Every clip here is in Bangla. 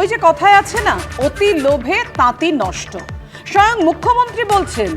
ওই যে কথায় আছে না, অতি লোভে তাঁতি নষ্ট। স্বয়ং মুখ্যমন্ত্রী বলছেন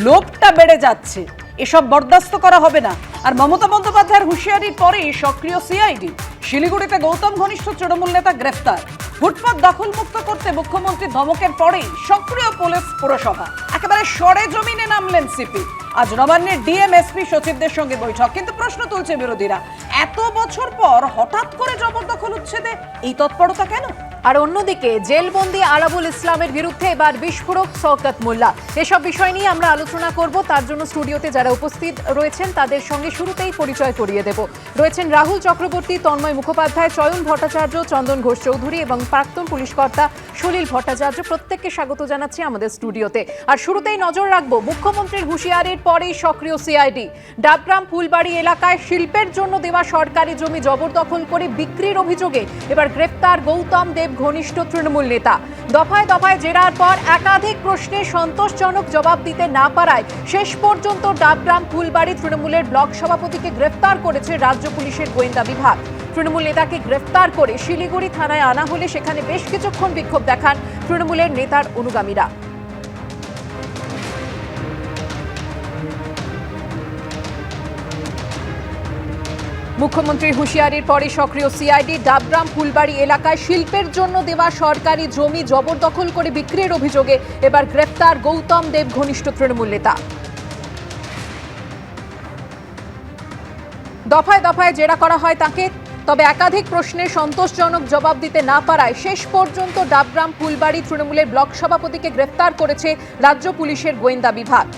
লোভটা বেড়ে যাচ্ছে, এসব বরদাস্ত করা হবে না। আর মমতা বন্দ্যোপাধ্যায়ের হুঁশিয়ারির পরেই সক্রিয় সিআইডি। শিলিগুড়িতে গৌতম ঘনিষ্ঠ তৃণমূল নেতা গ্রেফতার। ফুটপাত দখল মুক্ত করতে মুখ্যমন্ত্রীর ধমকের পরেই সক্রিয় পুলিশ পুরসভা। একেবারে সরে জমিনে নামলেন সিপি। আজ নবান্নের ডিএম এসপি সচিবদের সঙ্গে বৈঠক। কিন্তু প্রশ্ন তুলছে বিরোধীরা, এত বছর পর হঠাৎ করে জবরদখল উচ্ছেদে এই তৎপরতা কেন? আর অন্যদিকে জেলবন্দি আরাবুল ইসলামের বিরুদ্ধে এবার বিস্ফোরক শওকত মোল্লা। এসব বিষয় নিয়ে আমরা আলোচনা করব। তার জন্য স্টুডিওতে যারা উপস্থিত রয়েছেন তাদের সঙ্গে শুরুতেই পরিচয় করিয়ে দেব। রয়েছেন রাহুল চক্রবর্তী, তন্ময় মুখোপাধ্যায়, চয়ন ভট্টাচার্য, চন্দন ঘোষ চৌধুরী এবং প্রাক্তন পুলিশ কর্তা সলিল ভট্টাচার্য। প্রত্যেককে স্বাগত জানাচ্ছি আমাদের স্টুডিওতে। আর শুরুতেই নজর রাখবো মুখ্যমন্ত্রীর হুঁশিয়ারির পরেই সক্রিয় সিআইডি। ডাবগ্রাম ফুলবাড়ি এলাকায় শিল্পের জন্য দেওয়া সরকারি জমি জবরদখল করে বিক্রির অভিযোগে এবার গ্রেফতার গৌতম দেব ঘনিষ্ঠ তৃণমূল নেতা। দফায় দফায় জেরার পর একাধিক প্রশ্নে সন্তোষজনক জবাব দিতে না পারায় শেষ পর্যন্ত ডাবগ্রাম ফুলবাড়ি তৃণমূলের ব্লক সভাপতিকে গ্রেফতার করেছে রাজ্য পুলিশের গোয়েন্দা বিভাগ। তৃণমূল নেতাকে গ্রেফতার করে শিলিগুড়ি থানায় আনা হলে সেখানে বেশ কিছুক্ষণ বিক্ষোভ দেখান তৃণমূলের নেতার অনুগামীরা। মুখ্যমন্ত্রীর হুঁশিয়ারির পরে সক্রিয় সিআইডি। ডাবগ্রাম ফুলবাড়ি এলাকায় শিল্পের জন্য দেওয়া সরকারি জমি জবরদখল করে বিক্রির অভিযোগে এবার গ্রেফতার গৌতম দেব ঘনিষ্ঠ তৃণমূল নেতা। দফায় দফায় জেরা করা হয় তাকে, তবে একাধিক প্রশ্নের সন্তোষজনক জবাব দিতে না পারায় শেষ পর্যন্ত ডাবগ্রাম ফুলবাড়ি তৃণমূলের ব্লক সভাপতিকে গ্রেফতার করেছে রাজ্য পুলিশের গোয়েন্দা বিভাগ।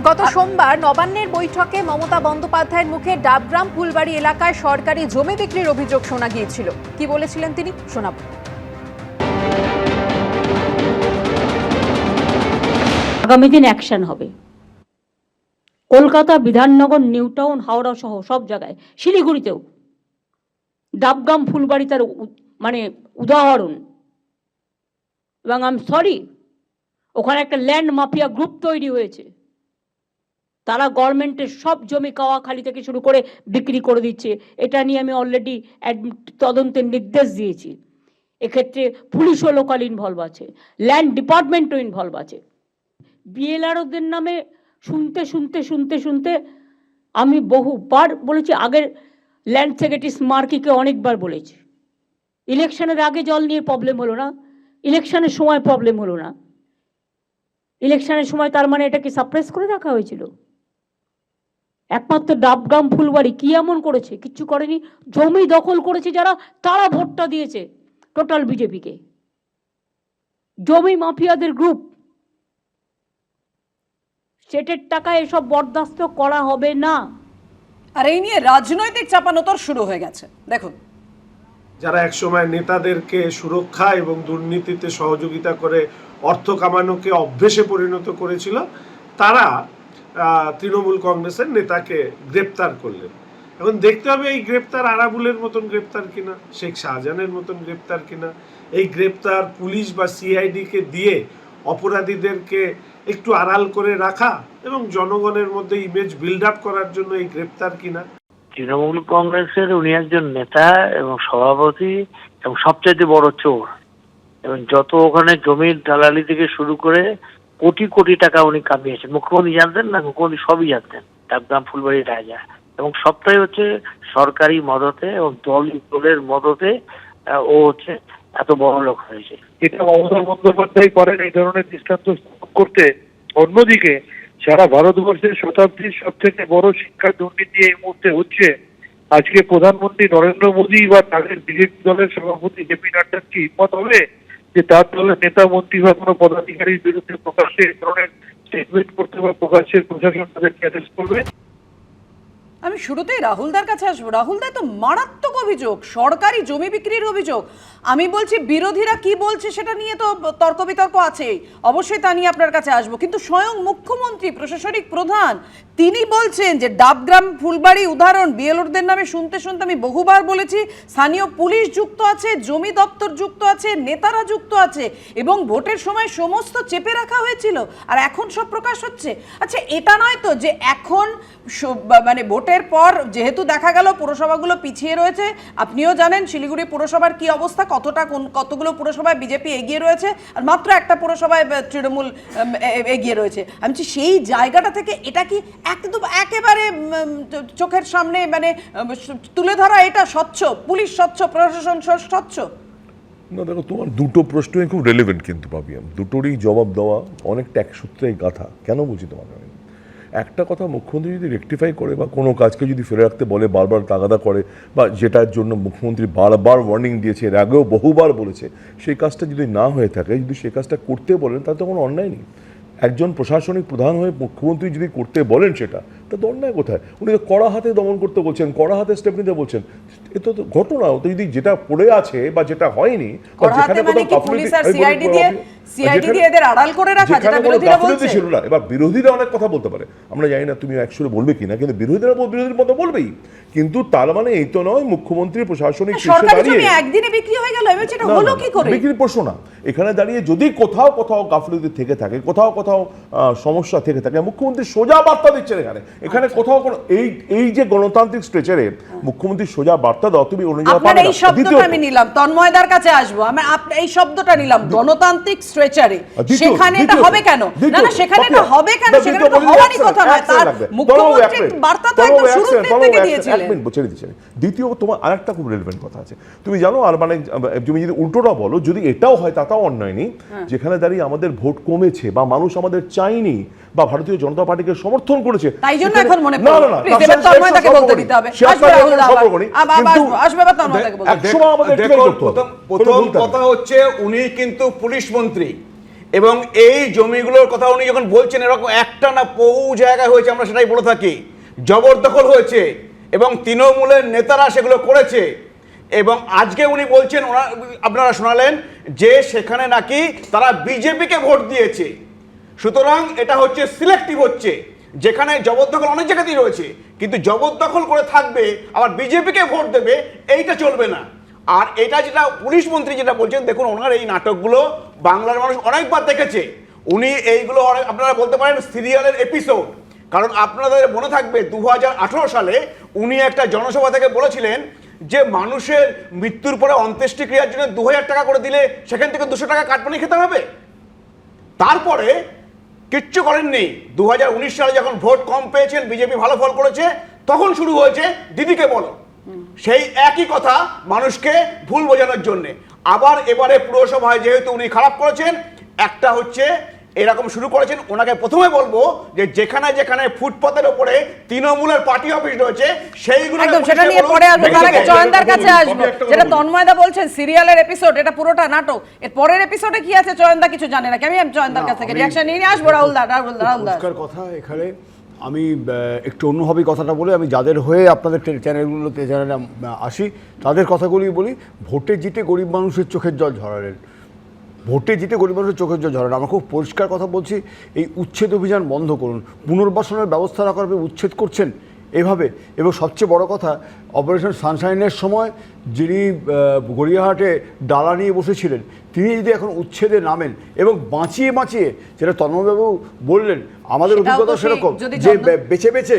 গত সোমবার নবান্নের বৈঠকে মমতা বন্দ্যোপাধ্যায়ের মুখে ডাবগ্রাম ফুলবাড়ি এলাকায় সরকারি জমি বিক্রির অভিযোগ শোনা গিয়েছিল। কি বলেছিলেন তিনি, শোনাব। আগামী দিন অ্যাকশন হবে। কলকাতা, বিধাননগর, নিউ টাউন, হাওড়া সহ সব জায়গায়, শিলিগুড়িতেও ডাবগ্রাম ফুলবাড়ি তার মানে উদাহরণ। এবং আই এম সরি, ওখানে একটা ল্যান্ড মাফিয়া গ্রুপ তৈরি হয়েছে। তারা গভর্নমেন্টের সব জমি কাওয়াখালি থেকে শুরু করে বিক্রি করে দিচ্ছে। এটা নিয়ে আমি অলরেডি তদন্তের নির্দেশ দিয়েছি। এক্ষেত্রে পুলিশও লোকাল ইনভলভ আছে, ল্যান্ড ডিপার্টমেন্টও ইনভলভ আছে। বিএলআরওদের নামে শুনতে শুনতে শুনতে শুনতে আমি বহুবার বলেছি। আগের ল্যান্ড সেক্রেটারি স্মার্কিকে অনেকবার বলেছি। ইলেকশনের আগে জল নিয়ে প্রবলেম হলো না, ইলেকশনের সময় প্রবলেম হলো না। ইলেকশনের সময় তার মানে এটাকে সাপ্রেস করে রাখা হয়েছিল। একমাত্র ডাবগ্রাম ফুলবাড়ি কি এমন করেছে? কিচ্ছু করেনি। জমি দখল করেছে যারা, তারা ভোটটা দিয়েছে টোটাল বিজেপিকে। জমি মাফিয়াদের গ্রুপ, স্টেটের টাকা এসব বরদাস্ত করা হবে না। আর এই নিয়ে রাজনৈতিক চাপানোতর শুরু হয়ে গেছে। দেখুন, যারা একসময় নেতাদেরকে সুরক্ষা এবং দুর্নীতিতে সহযোগিতা করে অর্থ কামানোকে অভ্যেসে পরিণত করেছিল, তারা তৃণমূল কংগ্রেসের নেতাকে গ্রেপ্তার করলেন। এখন দেখতে হবে এই গ্রেপ্তার আরাবুলের মতন গ্রেপ্তার কিনা, শেখ শাহজাহানের মতন গ্রেপ্তার কিনা। এই গ্রেপ্তার পুলিশ বা সিআইডিকে দিয়ে অপরাধীদেরকে একটু আড়াল করে রাখা এবং জনগণের মধ্যে ইমেজ বিল্ড আপ করার জন্য এই গ্রেপ্তার কিনা। তৃণমূল কংগ্রেসের উনি একজন নেতা এবং সভাপতি এবং সবচেয়ে বড় চোর, এবং যত ওখানে জমির দালালি থেকে শুরু করে কোটি কোটি টাকা উনি কামিয়েছেন। মুখ্যমন্ত্রী জানতেন না, মুখ্যমন্ত্রী সবই জানতেন। ডাবগ্রাম ফুলবাড়ি রাজা, এবং সবটাই হচ্ছে সরকারি মদতে এবং দলের মদতে ও হচ্ছে এত বড় লোক হয়েছে। এটা মমতা বন্দ্যোপাধ্যায় করেন এই ধরনের দৃষ্টান্ত করতে। অন্যদিকে সারা ভারতবর্ষের শতাব্দীর সব থেকে বড় শিক্ষা দুর্নীতি এই মুহূর্তে হচ্ছে। আজকে প্রধানমন্ত্রী নরেন্দ্র মোদী বা তাদের বিজেপি দলের সভাপতি জেপি নাড্ডার কি হিম্মত হবে যে তার দলের নেতা মন্ত্রী বা কোনো পদাধিকারীর বিরুদ্ধে প্রকাশ্যে এই ধরনের স্টেটমেন্ট করতে বা প্রকাশ্যে প্রশাসন তাদেরকে অ্যারেস্ট করবে? আমি শুরুতেই রাহুলদার কাছে আসবো। রাহুলদা, তো মারাত্মক অভিযোগ, সরকারি জমি বিক্রির অভিযোগ। আমি বলছি বিরোধীরা কি বলছে সেটা নিয়ে তো তর্ক বিতর্ক আছেই, অবশ্যই তা নিয়ে আপনার কাছে আসবো। কিন্তু স্বয়ং মুখ্যমন্ত্রী, প্রশাসনিক প্রধান, তিনি বলছেন যে ডাবগ্রাম ফুলবাড়ি উদাহরণ বিএলওদের নামে শুনতে শুনতে আমি বহুবার বলেছি, স্থানীয় পুলিশ যুক্ত আছে, জমি দপ্তর যুক্ত আছে, নেতারা যুক্ত আছে, এবং ভোটের সময় সমস্ত চেপে রাখা হয়েছিল, আর এখন সব প্রকাশ হচ্ছে। আচ্ছা, এটা নয় তো যে এখন মানে ভোটের ভোটের পর যেহেতু দেখা গেল পুরসভাগুলো পিছিয়ে রয়েছে, আপনিও জানেন শিলিগুড়ি পুরসভার কি অবস্থা, কতগুলো পুরসভায় বিজেপি এগিয়ে রয়েছে আর মাত্র একটা পুরসভায় তৃণমূল এগিয়ে রয়েছে। আমি বলছি সেই জায়গাটা থেকে এটা কি একদম একেবারে চোখের সামনে মানে তুলে ধরা, এটা স্বচ্ছ, পুলিশ স্বচ্ছ, প্রশাসন স্বচ্ছ? না দেখো, তোমার দুটো প্রশ্নই খুব রেলেভেন্ট কিন্তু পাবিয়াম, দুটোরই জবাব দেওয়া অনেকটা এক সূত্রেই গাথা। কেন বলছি তোমাকে আমি? একটা কথা মুখ্যমন্ত্রী যদি রেকটিফাই করে বা কোনো কাজকে যদি ফেলে রাখতে বলে, বারবার তাগাদা করে, বা যেটার জন্য মুখ্যমন্ত্রী বারবার ওয়ার্নিং দিয়েছে, এর আগেও বহুবার বলেছে, সেই কাজটা যদি না হয়ে থাকে, যদি সেই কাজটা করতে বলেন, তাতে কোনো অন্যায় নেই। একজন প্রশাসনিক প্রধান হয়ে মুখ্যমন্ত্রী যদি করতে বলেন সেটা, তা তো অন্যায় কোথায়? উনি তো কড়া হাতে দমন করতে বলছেন, কড়া হাতে স্টেপ নিতে বলছেন। এ তো ঘটনা, তো যদি যেটা পড়ে আছে বা যেটা হয়নি, ছিল না। এবার বিরোধীরা অনেক কথা বলতে পারে, আমরা জানি না তুমি একসঙ্গে বলবে কিনা, কিন্তু বিরোধীরা বিরোধীর মতো বলবেই। কিন্তু তার মানে এই তো নয় মুখ্যমন্ত্রী প্রশাসনিক একদিনে বিক্রি হয়ে গেল, বিক্রির প্রশ্ন না। এখানে দাঁড়িয়ে যদি কোথাও কোথাও গাফিলতি থেকে থাকে, কোথাও কোথাও সমস্যা থেকে থাকে, মুখ্যমন্ত্রী সোজা বার্তা দিচ্ছেন। এখানে কোথাও কোনো এই যে গণতান্ত্রিক স্ট্রেচারে মুখ্যমন্ত্রী সোজা বার্তা দাও, তুমি এই শব্দটা আমি নিলাম, তন্ময়দার কাছে আসবো, আমি এই শব্দটা নিলাম গণতান্ত্রিক স্ট্রেচারে। সেখানে এটা হবে কেন? না না, সেখানে এটা হবে কেন? সেখানে তো হওয়ারই কথা নয়। তার মুখ্যমন্ত্রী বার্তা তো একদম শুরু থেকে দিয়েছিলেন। ছেড়ে দিচ্ছেন। দ্বিতীয়, তোমার আরেকটা খুব রেলেভেন্ট কথা আছে, তুমি জানো, আর মানে তুমি যদি উল্টোটা বলো, যদি এটাও হয় তাও অন্যায় নেই। যেখানে দাঁড়িয়ে আমাদের ভোট কমেছে বা মানুষ আমাদের চাইনি বা ভারতীয় জনতা পার্টিকে সমর্থন করেছে, তাই জন্য এখন মনে পড়ে তন্ময়দাকে বলতে দিতে হবে। প্রথম কথা হচ্ছে, উনি কিন্তু পুলিশ মন্ত্রী, এবং এই জমিগুলোর কথা উনি যখন বলছেন, এরকম একটা না বহু জায়গায় হয়েছে, আমরা সেটাই বলে থাকি, জবরদখল হয়েছে এবং তৃণমূলের নেতারা সেগুলো করেছে। এবং আজকে উনি বলছেন, আপনারা শোনালেন যে সেখানে নাকি তারা বিজেপিকে ভোট দিয়েছে। সুতরাং এটা হচ্ছে সিলেক্টিভ হচ্ছে, যেখানে জবরদখল অনেক জায়গাতেই রয়েছে, কিন্তু জবরদখল করে থাকবে আবার বিজেপিকে ভোট দেবে, এইটা চলবে না। আর এটা যেটা পুলিশ মন্ত্রী যেটা বলছেন, দেখুন ওনার এই নাটকগুলো বাংলার মানুষ অনেকবার দেখেছে। উনি এইগুলো আপনারা বলতে পারেন সিরিয়ালের এপিসোড। কারণ আপনাদের মনে থাকবে 2018 সালে উনি একটা জনসভা থেকে বলেছিলেন যে মানুষের মৃত্যুর পরে অন্ত্যেষ্টিক্রিয়ার জন্য 2000 টাকা করে দিলে সেখান থেকে 200 টাকা কাটমানি খেতে হবে। তারপরে কিচ্ছু করেননি। 2019 সালে যখন ভোট কম পেয়েছেন, বিজেপি ভালো ফল করেছে, তখন শুরু হয়েছে দিদিকে বলো। সেই একই কথা মানুষকে ভুল বোঝানোর জন্য। আবার এবারে পুরসভায় যেহেতু উনি খারাপ করেছেন, একটা হচ্ছে এরকম শুরু করেছেন। ওনাকে প্রথমে বলবো যে যেখানে যেখানে ফুটপাতের উপরে তৃণমূলের পার্টি অফিস রয়েছে সেইগুলো সেটা নিয়ে পরে আসবো। তার আগে জয়ন্তার কাছে আসবো। যেটা তন্ময়দা বলছেন সিরিয়ালের এপিসোড, এটা পুরোটা নাটক। এর পরের এপিসোডে কি আছে জয়ন্তা কিছু জানে না। আমি জয়ন্তার কাছ থেকে রিঅ্যাকশন নিয়ে আসবো। রাহুল দা কথা এখানে আমি একটু অন্যভাবে কথাটা বলে, আমি যাদের হয়ে আপনাদের চ্যানেলগুলোতে যারা আসি তাদের কথাগুলি বলি। ভোটে জিতে গরিব মানুষের চোখের জল ঝরালেন, ভোটে জিতে গরিব মানুষের চোখের জল ঝরালেন। আমরা খুব পরিষ্কার কথা বলছি, এই উচ্ছেদ অভিযান বন্ধ করুন। পুনর্বাসনের ব্যবস্থা না করবে উচ্ছেদ করছেন এভাবে। এবং সবচেয়ে বড় কথা, অপারেশন সানশাইনের সময় যিনি গড়িয়াহাটে ডালা নিয়ে বসেছিলেন, তিনি যদি এখন উচ্ছেদে নামেন এবং বাঁচিয়ে বাঁচিয়ে, যেটা তন্ময়বাবু বললেন, আমাদের অভিজ্ঞতা সেরকম যে বেছে বেছে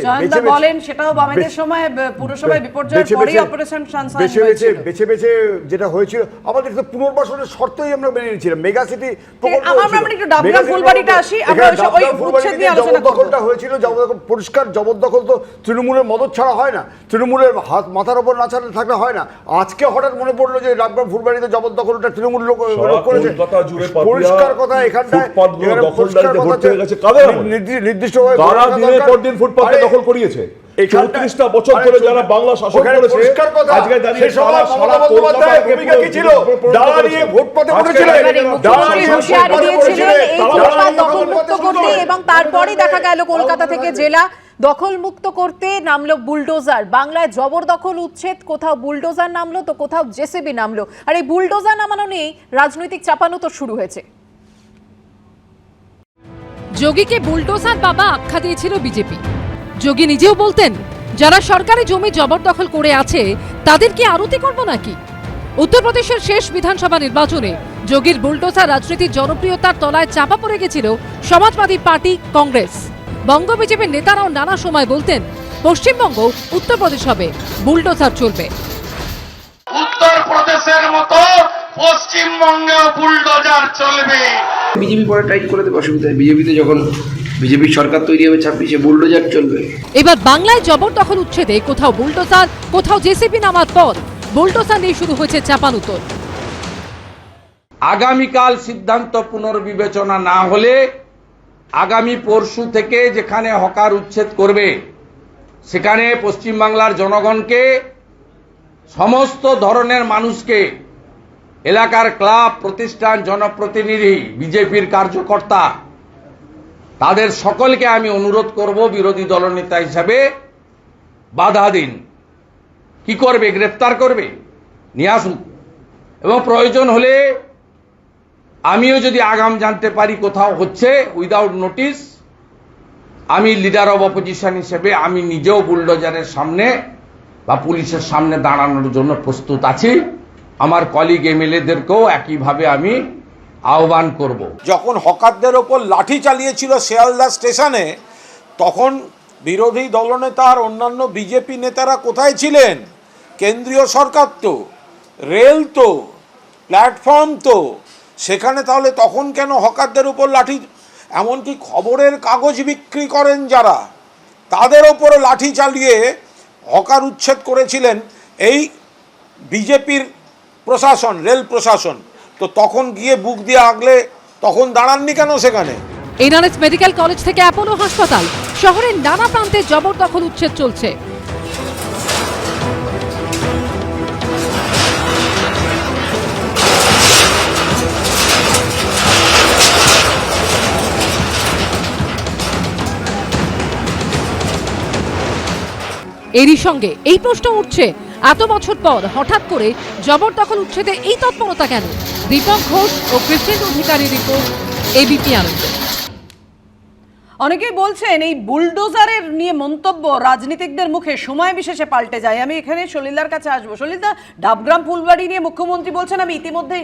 বলেন, সেটাও বামেদের সময় পুরসভায় বিপর্যয়ের পরেই অপারেশন সানশাইন বেছে বেছে যেটা হয়েছিল, আমাদের তো পুনর্বাসনের শর্তই আমরা মেনে নিয়েছিলাম। মেগা সিটি জবরদখলটা হয়েছিল, পরিষ্কার জবরদখল তো তৃণমূলের মদত ছাড়া হয় না, তৃণমূলের হাত মাথার ওপর না ছাড়লে থাকলে হয় না। আজকে হঠাৎ মনে পড়লো যে ডাবগ্রাম ফুলবাড়িতে জবরদখলটা তৃণমূল লোক করেছে। পরিষ্কার কথা, এখানটায় নির্দিষ্টভাবে দখল করিয়েছে। 34টা বছর ধরে যারা বাংলা শাসন করেছে, আজকে দাঁড়িয়ে সারা কলকাতায় ভূমিকা কি ছিল? ডালা নিয়ে ভোট পাতে বসেছিলেন, ডালা নিয়ে এবং তারপরে দেখা গেল কলকাতা থেকে জেলা দখলমুক্ত করতে নামলো বুলডোজার। বাংলায় জবরদখল উচ্ছেদ, কোথাও বুলডোজার নামলো তো কোথাও জেসিবি নামলো। আর এই বুলডোজার নামানো নিয়ে রাজনৈতিক চাপানো তো শুরু হয়েছে। যোগীকে বুলডোজার বাবা আখ্যা দিয়েছিল বিজেপি। যোগী নিজেও বলতেন, যারা সরকারি জমি জবরদখল করে আছে তাদের কি আরতি করব নাকি? উত্তরপ্রদেশের শেষ বিধানসভা নির্বাচনে যোগীর বুলডোজার রাজনীতির জনপ্রিয়তার তলায় চাপা পড়ে গেছিল সমাজবাদী পার্টি কংগ্রেস। বঙ্গ বিজেপির নেতারাও নানা সময় বলতেন, পশ্চিমবঙ্গ উত্তরপ্রদেশ হবে, বুলডোজার চলবে। উত্তরপ্রদেশের মতো পশ্চিমবঙ্গেও বুলডোজার চলবে। বিজেপি পরে টাইট করে দেবে, অসুবিধা নেই। বিজেপিতে যখন বিজেপির সরকার তৈরি হবে 26-এ বুলডোজার চলবে। এবার বাংলায় জবরদখল উচ্ছেদে কোথাও বুলডোজার, কোথাও জেসিবি নামার পর বুলডোজার নিয়ে শুরু হয়েছে চাপানুতর। আগামীকাল সিদ্ধান্ত পুনর্বিবেচনা না হলে আগামী পরশু থেকে যেখানে হকার উচ্ছেদ করবে সেখানে পশ্চিমবাংলার জনগণকে, সমস্ত ধরনের মানুষকে, এলাকার ক্লাব, প্রতিষ্ঠান, জনপ্রতিনিধি, বিজেপির কার্যকর্তা, তাদের সকলকে আমি অনুরোধ করব বিরোধী দলনেতা হিসাবে বাধা দিন। কি করবে? গ্রেফতার করবে? নিয়ে আসুন। এবং প্রয়োজন হলে আমিও যদি আগাম জানতে পারি কোথাও হচ্ছে উইদাউট নোটিস, আমি লিডার অব অপোজিশন হিসেবে আমি নিজেও বুলডোজারের সামনে বা পুলিশের সামনে দাঁড়ানোর জন্য প্রস্তুত আছি। আমার কলিগ এমএলএদেরকেও একইভাবে আমি আহ্বান করব। যখন হকারদের ওপর লাঠি চালিয়েছিল শিয়ালদা স্টেশনে, তখন বিরোধী দলনেতা আর অন্যান্য বিজেপি নেতারা কোথায় ছিলেন? কেন্দ্রীয় সরকার তো, রেল তো, প্ল্যাটফর্ম তো, সেখানে তাহলে তখন কেন হকারদের উপর লাঠি? এমনকি খবরের কাগজ বিক্রি করেন যারা, তাদের ওপরে লাঠি চালিয়ে হকার উচ্ছেদ করেছিলেন এই বিজেপির প্রশাসন, রেল প্রশাসন। তো তখন গিয়ে বুক দিয়ে আগলে তখন দাঁড়াননি কেন সেখানে? এনআরএস মেডিকেল কলেজ থেকে অ্যাপোলো হাসপাতাল, শহরের নানা প্রান্তে জবরদখল উচ্ছেদ চলছে। এরই সঙ্গে এই প্রশ্ন উঠছে, এত বছর পর হঠাৎ করে জবরদখল উচ্ছেদে এই তৎপরতা কেন? দীপক ঘোষ ও কৃষ্ণেন্দু অধিকারী রিপোর্ট, এবিপি আনন্দ। অনেকেই বলছেন এই বুলডোজারের নিয়ে মন্তব্য রাজনীতিকদের মুখে সময় বিশেষে পাল্টে যায়। আমি এখানে সলিলদার কাছে আসবো। সলিলদা, ডাবগ্রাম ফুলবাড়ি নিয়ে মুখ্যমন্ত্রী বলছেন আমি ইতিমধ্যেই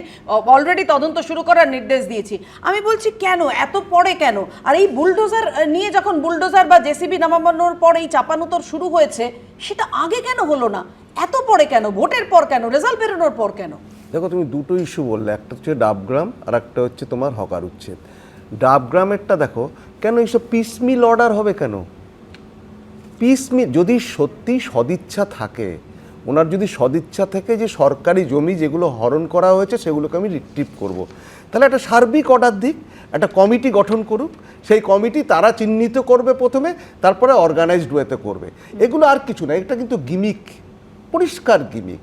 অলরেডি তদন্ত শুরু করার নির্দেশ দিয়েছি। আমি বলছি কেন, এত পরে কেন? আর এই বুলডোজার নিয়ে যখন বুলডোজার বা জেসিবি নামানোর পর এই চাপানুতর শুরু হয়েছে, সেটা আগে কেন হলো না? এত পরে কেন? ভোটের পর কেন? রেজাল্ট বেরোনোর পর কেন? দেখো, তুমি দুটো ইস্যু বললে, একটা হচ্ছে ডাবগ্রাম আর একটা হচ্ছে তোমার হকার উচ্ছেদ। ডাবগ্রামেরটা দেখো, কেন এইসব পিসমিল অর্ডার হবে কেন? পিসমিল যদি সত্যি সদিচ্ছা থাকে, ওনার যদি সদিচ্ছা থেকে যে সরকারি জমি যেগুলো হরণ করা হয়েছে সেগুলোকে আমি রিট্রিভ করব, তাহলে একটা সার্বিক অর্ডার দিক, একটা কমিটি গঠন করুক, সেই কমিটি তারা চিহ্নিত করবে প্রথমে, তারপরে অর্গানাইজড ওয়েতে করবে। এগুলো আর কিছু না, এটা কিন্তু গিমিক, পরিষ্কার গিমিক।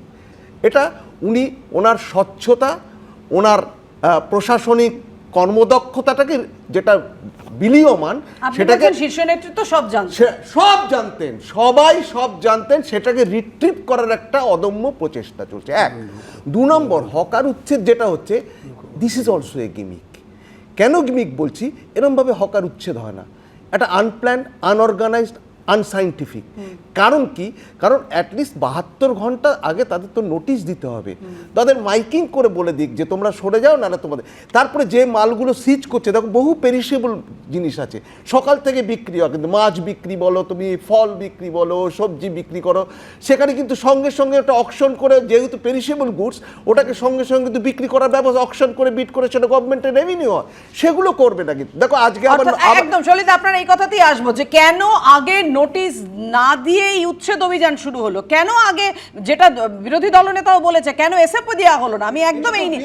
এটা উনি ওনার স্বচ্ছতা, ওনার প্রশাসনিক কর্মদক্ষতাটাকে যেটা বিলীয়মান, সেটাকে শীর্ষ নেতৃত্ব সব জানতেন, সবাই সব জানতেন, সেটাকে রিট্রিভ করার একটা অদম্য প্রচেষ্টা চলছে। এক, দু নম্বর, হকার উচ্ছেদ যেটা হচ্ছে, this is also a gimmick. কেন গিমিক বলছি? এরমভাবে হকার উচ্ছেদ হয় না। একটা আনপ্ল্যান্ড, আনঅর্গানাইজড, আনসাইন্টিফিক। কারণ কি? কারণ অ্যাটলিস্ট 72 ঘন্টা আগে তাদের তো নোটিশ দিতে হবে, তাদের মাইকিং করে বলে দিক যে তোমরা সরে যাও, নাহলে তোমাদের। তারপরে যে মালগুলো সিজ করছে, দেখো বহু পেরিশেবল জিনিস আছে, সকাল থেকে বিক্রি হয়, কিন্তু মাছ বিক্রি বলো, তুমি ফল বিক্রি বলো, সবজি বিক্রি করো, সেখানে কিন্তু সঙ্গে সঙ্গে একটা অকশন করে, যেহেতু পেরিশেবল গুডস, ওটাকে সঙ্গে সঙ্গে কিন্তু বিক্রি করার ব্যবস্থা, অকশন করে বিট করে সেটা গভর্নমেন্টের রেভিনিউ হয়, সেগুলো করবে না। কিন্তু দেখো আজকে একদম সলিদা, আপনার এই কথাতেই আসবো যে কেন আগে নোটিশ না দিয়ে এই উচ্ছেদ অভিযান শুরু হলো? কেন আগে, যেটা বিরোধী দলনেতাও বলেছে, কেন এসএফও দেওয়া হলো না? আমি একদম এই নিয়ে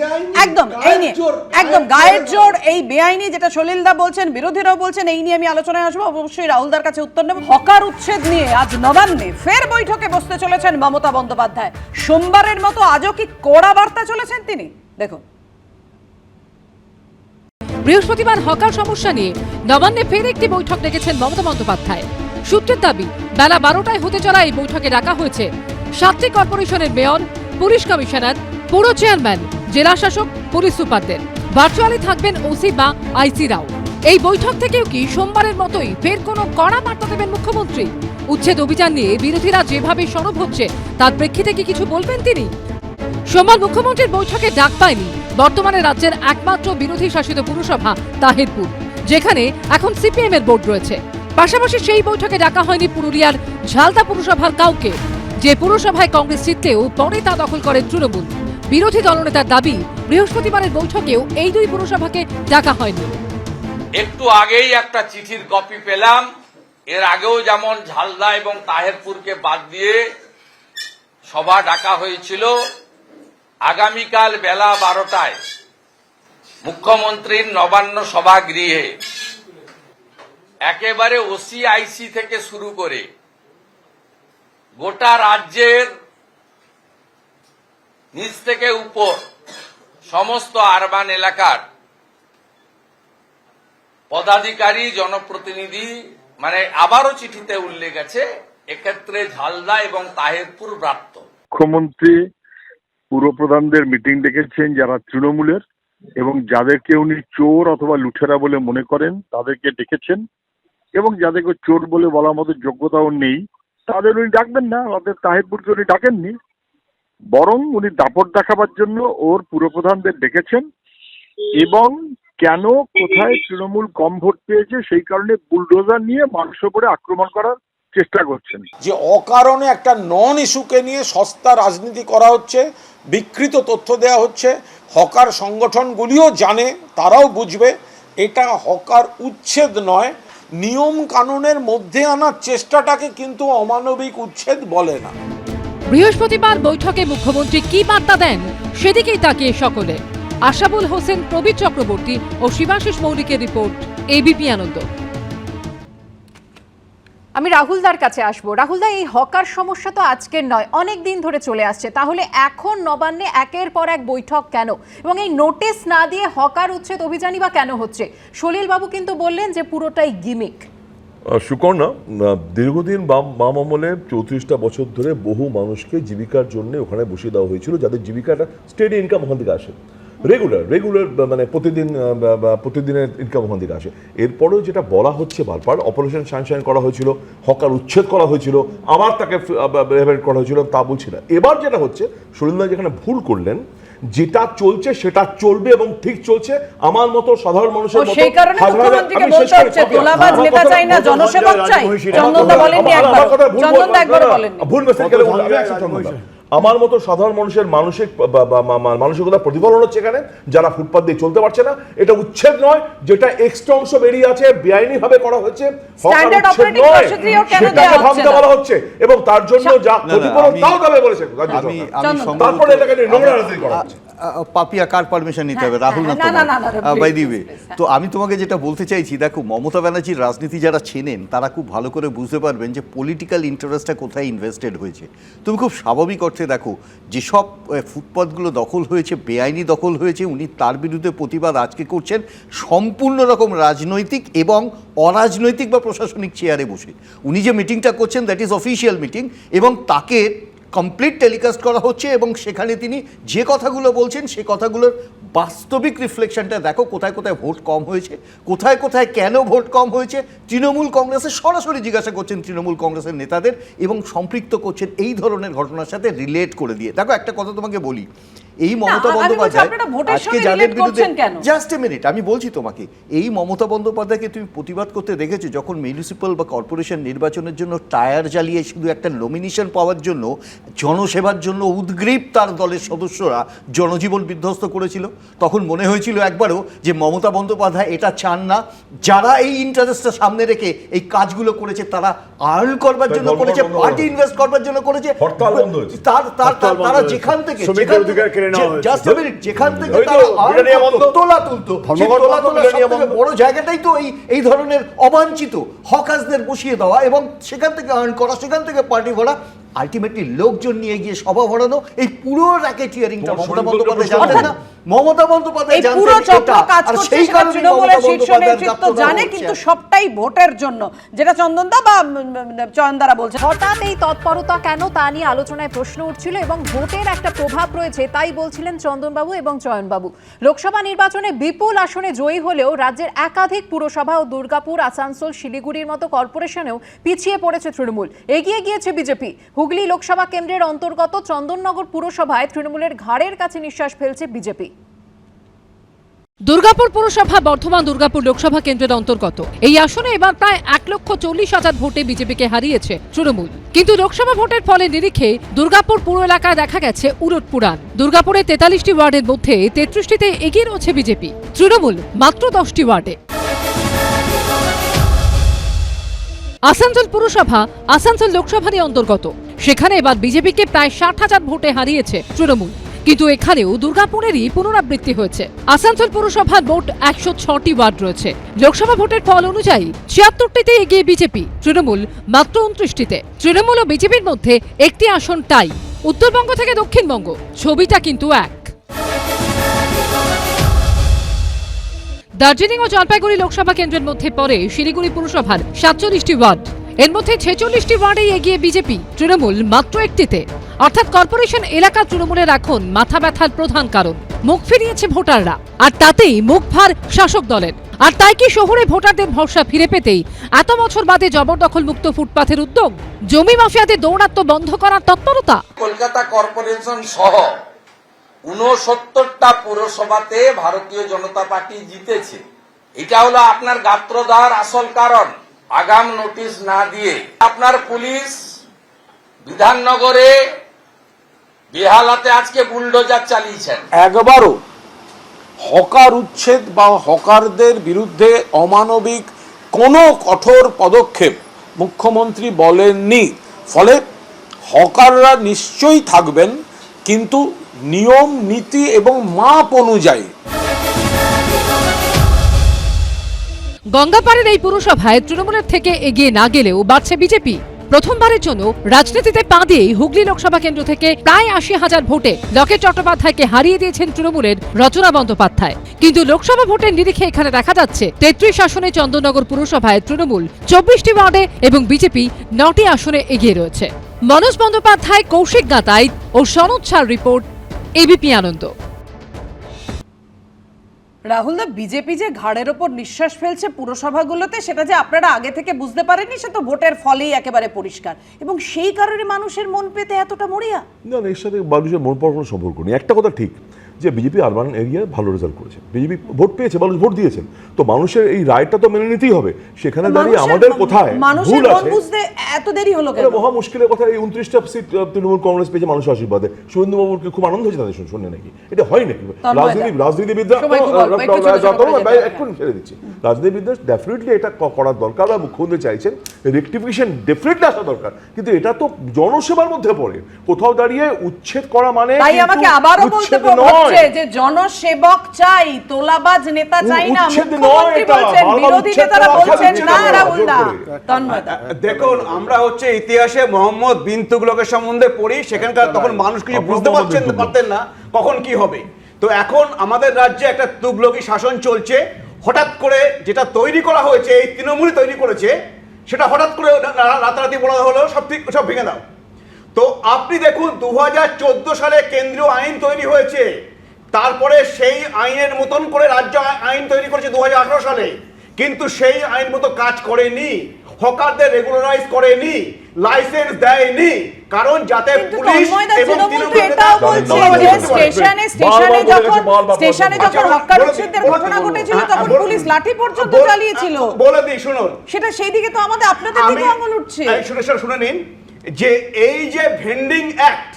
একদম গায়ের জোর, এই বেআইনি যেটা সলিলদা বলছেন, বিরোধীরাও বলছেন, এই নিয়ে আমি আলোচনায় আসবো। অবশ্যই রাহুলদার কাছে উত্তর নেব। হকার উচ্ছেদ নিয়ে আজ নবান্নে ফের বৈঠকে বসতে চলেছেন মমতা বন্দ্যোপাধ্যায়। সোমবারের মতো আজও কি কড়া বার্তা চলেছেন তিনি? দেখুন, বৃহস্পতিবার হকার সমস্যা নিয়ে নবান্নে ফের একটি বৈঠক ডেকেছেন মমতা বন্দ্যোপাধ্যায়। সূত্রের দাবি, বেলা 12টায় হতে চলা এই বৈঠকে ডাকা হয়েছে 7টি কর্পোরেশনের মেয়র, পুলিশ কমিশনার, পৌর চেয়ারম্যান, জেলা শাসক, পুলিশ সুপারদের। ভার্চুয়ালি থাকবেন ওসি বা আইসি রাও। এই বৈঠক থেকেও কি সোমবারের মতোই ফের কোনো কড়া বার্তা দেবেন মুখ্যমন্ত্রী? উচ্ছেদ অভিযান নিয়ে বিরোধীরা যেভাবে সরব হচ্ছে, তার প্রেক্ষিতে কি কিছু বলবেন তিনি? সোমবার মুখ্যমন্ত্রীর বৈঠকে ডাক পায়নি বর্তমানে রাজ্যের একমাত্র বিরোধী শাসিত পুরসভা তাহিরপুর, যেখানে এখন সিপিএম এর বোর্ড রয়েছে। পাশাপাশি সেই বৈঠকে ডাকা হয়নি পুরুলিয়ার ঝালদা পুরসভার কাউকে, যে পুরসভায় কংগ্রেস জিতলেও পরে তা দখল করে তৃণমূল। বিরোধী দলনেতার দাবি, বৃহস্পতিবারের বৈঠকেও এই দুই পুরসভাকে ডাকা হয়নি। একটু আগেই একটা চিঠির কপি পেলাম, এর আগেও যেমন ঝালদা এবং তাহেরপুরকে বাদ দিয়ে সভা ডাকা হয়েছিল। আগামীকাল বেলা 12টায় মুখ্যমন্ত্রীর নবান্ন সভাগৃহে একেবারে ওসিআইসি থেকে শুরু করে গোটা রাজ্যের নিচ থেকে উপর সমস্ত আরবান এলাকার পদাধিকারী, জনপ্রতিনিধি, মানে আবারও চিঠিতে উল্লেখ আছে, এক্ষেত্রে ঝালদা এবং তাহেরপুর ব্রাত্য। মুখ্যমন্ত্রী পুরপ্রধানদের মিটিং ডেকেছেন যারা তৃণমূলের, এবং যাদেরকে উনি চোর অথবা লুঠেরা বলে মনে করেন তাদেরকে ডেকেছেন, এবং যাদেরকে চোর বলে বলার মতো যোগ্যতাও নেই তাদের উনি ডাকবেন না। আমাদের তাহেরপুরকে উনি ডাকেননি, বরং উনি দাপট দেখাবার জন্য ওর পুরপ্রধানদের ডেকেছেন, এবং কেন কোথায় তৃণমূল কম ভোট পেয়েছে সেই কারণে বুলডোজার নিয়ে মানুষের উপরে আক্রমণ করার চেষ্টা করছেন। যে অকারণে একটা নন ইস্যুকে নিয়ে সস্তা রাজনীতি করা হচ্ছে, বিকৃত তথ্য দেওয়া হচ্ছে। হকার সংগঠনগুলিও জানে, তারাও বুঝবে এটা হকার উচ্ছেদ নয়, নিয়ম কানুনের মধ্যে আনার চেষ্টাটাকে কিন্তু অমানবিক উচ্ছেদ বলে না। বৃহস্পতিবার বৈঠকে মুখ্যমন্ত্রী কি বার্তা দেন সেদিকেই তাকিয়ে সকলে। আশাবুল হোসেন, প্রবীর চক্রবর্তী ও শিবাশিস মৌলিকের রিপোর্ট, এবিপি আনন্দ। আমি রাহুলদার কাছে আসবো। রাহুলদা, এই হকার সমস্যা তো আজকের নয়, অনেক দিন ধরে চলে আসছে, তাহলে এখন নবান্নে একের পর এক বৈঠক কেন, এবং এই নোটিশ না দিয়ে হকার উচ্ছেদ অভিযানই বা কেন হচ্ছে? সলিল বাবু কিন্তু বললেন যে পুরোটাই গিমিক। সুকর্ণা, দীর্ঘদিন বাম আমলে 34টা বছর ধরে বহু মানুষকে জীবিকার জন্য ওখানে বসিয়ে দেওয়া হয়েছিল, যাদের জীবিকাটা স্টেডি ইনকাম ওখান থেকে আসে, রেগুলার মানে প্রতিদিনের ইনকাম ওখান থেকে আসে। এরপরেও যেটা বলা হচ্ছে বারবার, অপারেশন সানশাইন করা হয়েছিল, হকার উচ্ছেদ করা হয়েছিল, আবার তাকে রেভেন্ট করা হয়েছিল, তা বলছি না। এবার যেটা হচ্ছে, সলিলদা যেখানে ভুল করলেন, যেটা চলছে সেটা চলবে এবং ঠিক চলছে। আমার মতো সাধারণ মানুষের মতো সেই কারণে মুখ্যমন্ত্রীকে বলতে হচ্ছে তোলাবাজ নেতা চাই না, জনসেবক চাই। চন্দনদা বলেননি একবার, চন্দনদা একবার বলেননি। ভুল মেসেজ গেলে চন্দনদা, আমার মতো সাধারণ মানুষের মানসিকতা প্রতিফলন হচ্ছে এখানে, যারা ফুটপাত দিয়ে চলতে পারছে না। এটা উচ্ছেদ নয়, যেটা এক্সট্রা অংশ বেরিয়ে আছে, বেআইনি ভাবে করা হচ্ছে, সেটাকে ভাবতে বলা হচ্ছে, এবং তার জন্য যা ক্ষতিপূরণ তাও দেবে বলেছে। তারপরে এটাকে নোংরা রাজনীতি করা হচ্ছে। পাপিয়া কার পারমিশন নিতে হবে? রাহুল না বাই দিবে। তো আমি তোমাকে যেটা বলতে চাইছি, দেখো, মমতা ব্যানার্জির রাজনীতি যারা চেনেন তারা খুব ভালো করে বুঝতে পারবেন যে পলিটিক্যাল ইন্টারেস্টটা কোথায় ইনভেস্টেড হয়েছে। তুমি খুব স্বাভাবিক অর্থে দেখো, যেসব ফুটপাথগুলো দখল হয়েছে, বেআইনি দখল হয়েছে, উনি তার বিরুদ্ধে প্রতিবাদ আজকে করছেন সম্পূর্ণ রকম রাজনৈতিক এবং অরাজনৈতিক বা প্রশাসনিক চেয়ারে বসে। উনি যে মিটিংটা করছেন দ্যাট ইজ অফিসিয়াল মিটিং, এবং তাকে কমপ্লিট টেলিকাস্ট করা হচ্ছে, এবং সেখানে তিনি যে কথাগুলো বলছেন সে কথাগুলোর বাস্তবিক রিফ্লেকশনটা দেখো। কোথায় কোথায় ভোট কম হয়েছে, কোথায় কোথায় কেন ভোট কম হয়েছে, তৃণমূল কংগ্রেসের সরাসরি জিজ্ঞাসা করছেন তৃণমূল কংগ্রেসের নেতাদের, এবং সম্পৃক্ত করছেন এই ধরনের ঘটনার সাথে রিলেট করে দিয়ে। দেখো, একটা কথা তোমাকে বলি, এই মমতা বন্দ্যোপাধ্যায় আজকে যাদের বিরুদ্ধে, জাস্ট এ মিনিট, আমি বলছি তোমাকে, এই মমতা বন্দ্যোপাধ্যায়কে তুমি প্রতিবাদ করতে দেখেছো যখন মিউনিসিপ্যাল বা কর্পোরেশন নির্বাচনের জন্য টায়ার জ্বালিয়ে শুধু একটা নমিনেশন পাওয়ার জন্য, জনসেবার জন্য উদ্গ্রীব তার দলের সদস্যরা জনজীবন বিধ্বস্ত করেছিল। তখন মনে হয়েছিল একবারও যে মমতা বন্দ্যোপাধ্যায় এটা চান না, যারা এই ইন্টারেস্টটা সামনে রেখে এই কাজগুলো করেছে তারা আর্ন করবার জন্য করেছে, পার্টি ইনভেস্ট করবার জন্য করেছে, তারা যেখান থেকে বড় জায়গাটাই তো এই ধরনের অবাঞ্ছিত হকার্সদের বসিয়ে দেওয়া, এবং সেখান থেকে আর্ন করা, সেখান থেকে পার্টি ভরা, আলটিমেটলি লোকজন নিয়ে গিয়ে সভা ভরানো, এই পুরো র্যাকেটিয়ারিংটা মমতা বন্দ্যোপাধ্যায় জানতেন না। মমতা বন্দ্যোপাধ্যায় জানে, কিন্তু সবটাই ভোটের জন্য, যেটা চন্দনদা বা চয়নদারা বলছে। হঠাৎ এই তৎপরতা কেন তা নিয়ে আলোচনায় প্রশ্ন উঠছিল, এবং ভোটের একটা প্রভাব রয়েছে তাই বলছিলেন চন্দনবাবু এবং চয়নবাবু। লোকসভা নির্বাচনে বিপুল আসনে জয়ী হলেও রাজ্যের একাধিক পুরসভা ও দুর্গাপুর, আসানসোল, শিলিগুড়ির মতো কর্পোরেশনেও পিছিয়ে পড়েছে তৃণমূল, এগিয়ে গিয়েছে বিজেপি। হুগলি লোকসভা কেন্দ্রের অন্তর্গত চন্দননগর পুরসভায় তৃণমূলের ঘাড়ের কাছে নিঃশ্বাস ফেলছে বিজেপি। দুর্গাপুর পুরসভা বর্ধমান দুর্গাপুর লোকসভা কেন্দ্রের অন্তর্গত এই আসনে এবার প্রায় 1,40,000 ভোটে বিজেপিকে হারিয়েছে তৃণমূল। কিন্তু লোকসভা ভোটের ফলে নিরিখে দুর্গাপুর পুর এলাকায় দেখা গেছে উলটপুরাণ। দুর্গাপুরে 43টি ওয়ার্ডের মধ্যে 33টিতে এগিয়ে রয়েছে বিজেপি, তৃণমূল মাত্র 10টি ওয়ার্ডে। আসানসোল পুরসভা আসানসোল লোকসভারই অন্তর্গত, সেখানে এবার বিজেপিকে প্রায় 60,000 ভোটে হারিয়েছে তৃণমূল। কিন্তু এখানেও দুর্গাপুরেরই পুনরাবৃত্তি হয়েছে। আসানসোল পুরসভার মোট 106টি ওয়ার্ড রয়েছে। লোকসভা ভোটের ফল অনুযায়ী 76টিতে এগিয়ে বিজেপি, তৃণমূল মাত্র 29টিতে। তৃণমূল ও বিজেপির মধ্যে একটি আসন টাই। উত্তরবঙ্গ থেকে দক্ষিণবঙ্গ ছবিটা কিন্তু এক। দার্জিলিং ও জলপাইগুড়ি লোকসভা কেন্দ্রের মধ্যে পড়ে শিলিগুড়ি পুরসভার 47টি ওয়ার্ড। এর মধ্যে 46টি ওয়ার্ডেই এগিয়ে বিজেপি, তৃণমূল মাত্র একটিতে। অর্থাৎ কর্পোরেশন এলাকা তৃণমূলের এখন মাথা ব্যথার প্রধান কারণ। মুখ ফিরিয়েছে ভোটাররা, আর তাতেই মুখ ভার শাসক দলের। আর তাই কি শহরে ভোটারদের ভরসা ফিরে পেতেই এত বছর বাদে জবরদখল মুক্ত ফুটপাথের উদ্যোগ, জমি মাফিয়াদের দৌরাত্ম্য বন্ধ করার তৎপরতা? কলকাতা কর্পোরেশন সহ 69টা পুরসভাতে ভারতীয় জনতা পার্টি জিতেছে। এটা হলো আপনার গাত্রদার আসল কারণ। আগাম নোটিশ না দিয়ে আপনার পুলিশ বিধাননগরে বেহালাতে আজকে বুলডোজার চালিয়েছেন। একবারও হকার উচ্ছেদ বা হকারদের বিরুদ্ধে অমানবিক কোনো কঠোর পদক্ষেপ মুখ্যমন্ত্রী বলেননি। ফলে হকাররা নিশ্চয়ই থাকবেন, কিন্তু নিয়ম নীতি এবং মাপ অনুযায়ী। গঙ্গাপাড়ের এই পুরসভায় তৃণমূলের থেকে এগিয়ে না গেলেও বাড়ছে বিজেপি। প্রথমবারের জন্য রাজনীতিতে পা দিয়েই হুগলি লোকসভা কেন্দ্র থেকে প্রায় 80,000 ভোটে লকেট চট্টোপাধ্যায়কে হারিয়ে দিয়েছেন তৃণমূলের রচনা বন্দ্যোপাধ্যায়। কিন্তু লোকসভা ভোটের নিরিখে এখানে দেখা যাচ্ছে 33 আসনে চন্দননগর পুরসভায় তৃণমূল 24টি ওয়ার্ডে এবং বিজেপি 9টি আসনে এগিয়ে রয়েছে। মনোজ বন্দ্যোপাধ্যায়, কৌশিক গাতাইত ও সনদ ছাড় রিপোর্ট, এবিপি আনন্দ। রাহুল দা, বিজেপি যে ঘাড়ের ওপর নিঃশ্বাস ফেলছে পুরসভাগুলোতে, সেটা যে আপনারা আগে থেকে বুঝতে পারেননি সে তো ভোটের ফলেই একেবারে পরিষ্কার, এবং সেই কারণে মানুষের মন পেতে এতটা মরিয়া। না, এর সাথে মানুষের মন পাওয়ার কোনো সম্পর্ক নেই। একটা কথা ঠিক যে বিজেপি আরবান এরিয়ায় ভালো রেজাল্ট করেছে, বিজেপি ভোট পেয়েছে, মানুষ ভোট দিয়েছেন, তো মানুষের এই রায়টা তো মেনে নিতেই হবে। সেখানে দাঁড়িয়ে আমাদের কোথায় মানুষের মন বুঝতে এত দেরি হলো কেন? মহা মুশকিলের কথা। এই 29টা সিট তৃণমূল কংগ্রেস পেয়েছে মানুষের আশীর্বাদে। শুভেন্দু বাবুর খুব আনন্দ হয়েছে তাদের শুনে নাকি? এটা হয় নাকি? রাজনীতিবিদরা এখন ছেড়ে দিচ্ছি, রাজনীতিবিদরা ডেফিনেটলি এটা করার দরকার বা মুখ্যমন্ত্রী চাইছেন রেকটিফিকেশন ডেফিনেটলি আসা দরকার, কিন্তু এটা তো জনসেবার মধ্যে পড়ে। কোথাও দাঁড়িয়ে উচ্ছেদ করা মানে তাই আমাকে আবারও বলতে হচ্ছে যে জনসেবক চাই, তোলাবাজ নেতা চাই না। মুখ্যমন্ত্রী বলছেন, বিরোধী নেতারা বলছেন না। রাহুল দা, দেখুন, আমরা হচ্ছে ইতিহাসে মোহাম্মদ বিন তুগলকের সম্বন্ধে পড়ি, সেখানকার তখন মানুষ কিছু বুঝতে পারতেন না কখন কি হবে। তো এখন আমাদের রাজ্যে একটা তুগলকি শাসন চলছে। হঠাৎ করে যেটা তৈরি করা হয়েছে, এই তৃণমূলই তৈরি করেছে, সেটা হঠাৎ করে রাতারাতি বলা হলো সব ভেঙে দাও। তো আপনি দেখুন 2014 সালে কেন্দ্রীয় আইন তৈরি হয়েছে, তারপরে সেই আইনের মতন করে রাজ্য আইন তৈরি করেছে 2018 সালে, কিন্তু সেই আইন মতো কাজ করেনি, হকারদের রেগুলারাইজ করেনি, লাইসেন্স দেয়নি, কারণ যাতে পুলিশ এবং স্টেশনে যখন হকার উচ্ছেদের ঘটনা ঘটেছিল তখন পুলিশ লাঠি পর্যন্ত চালিয়েছিল। বলে দিই শুনুন, সেটা সেই দিকে তো আমাদের আপনাদের দিকে আঙুল উঠছে। শুনে নিন যে এই যে ভেন্ডিং অ্যাক্ট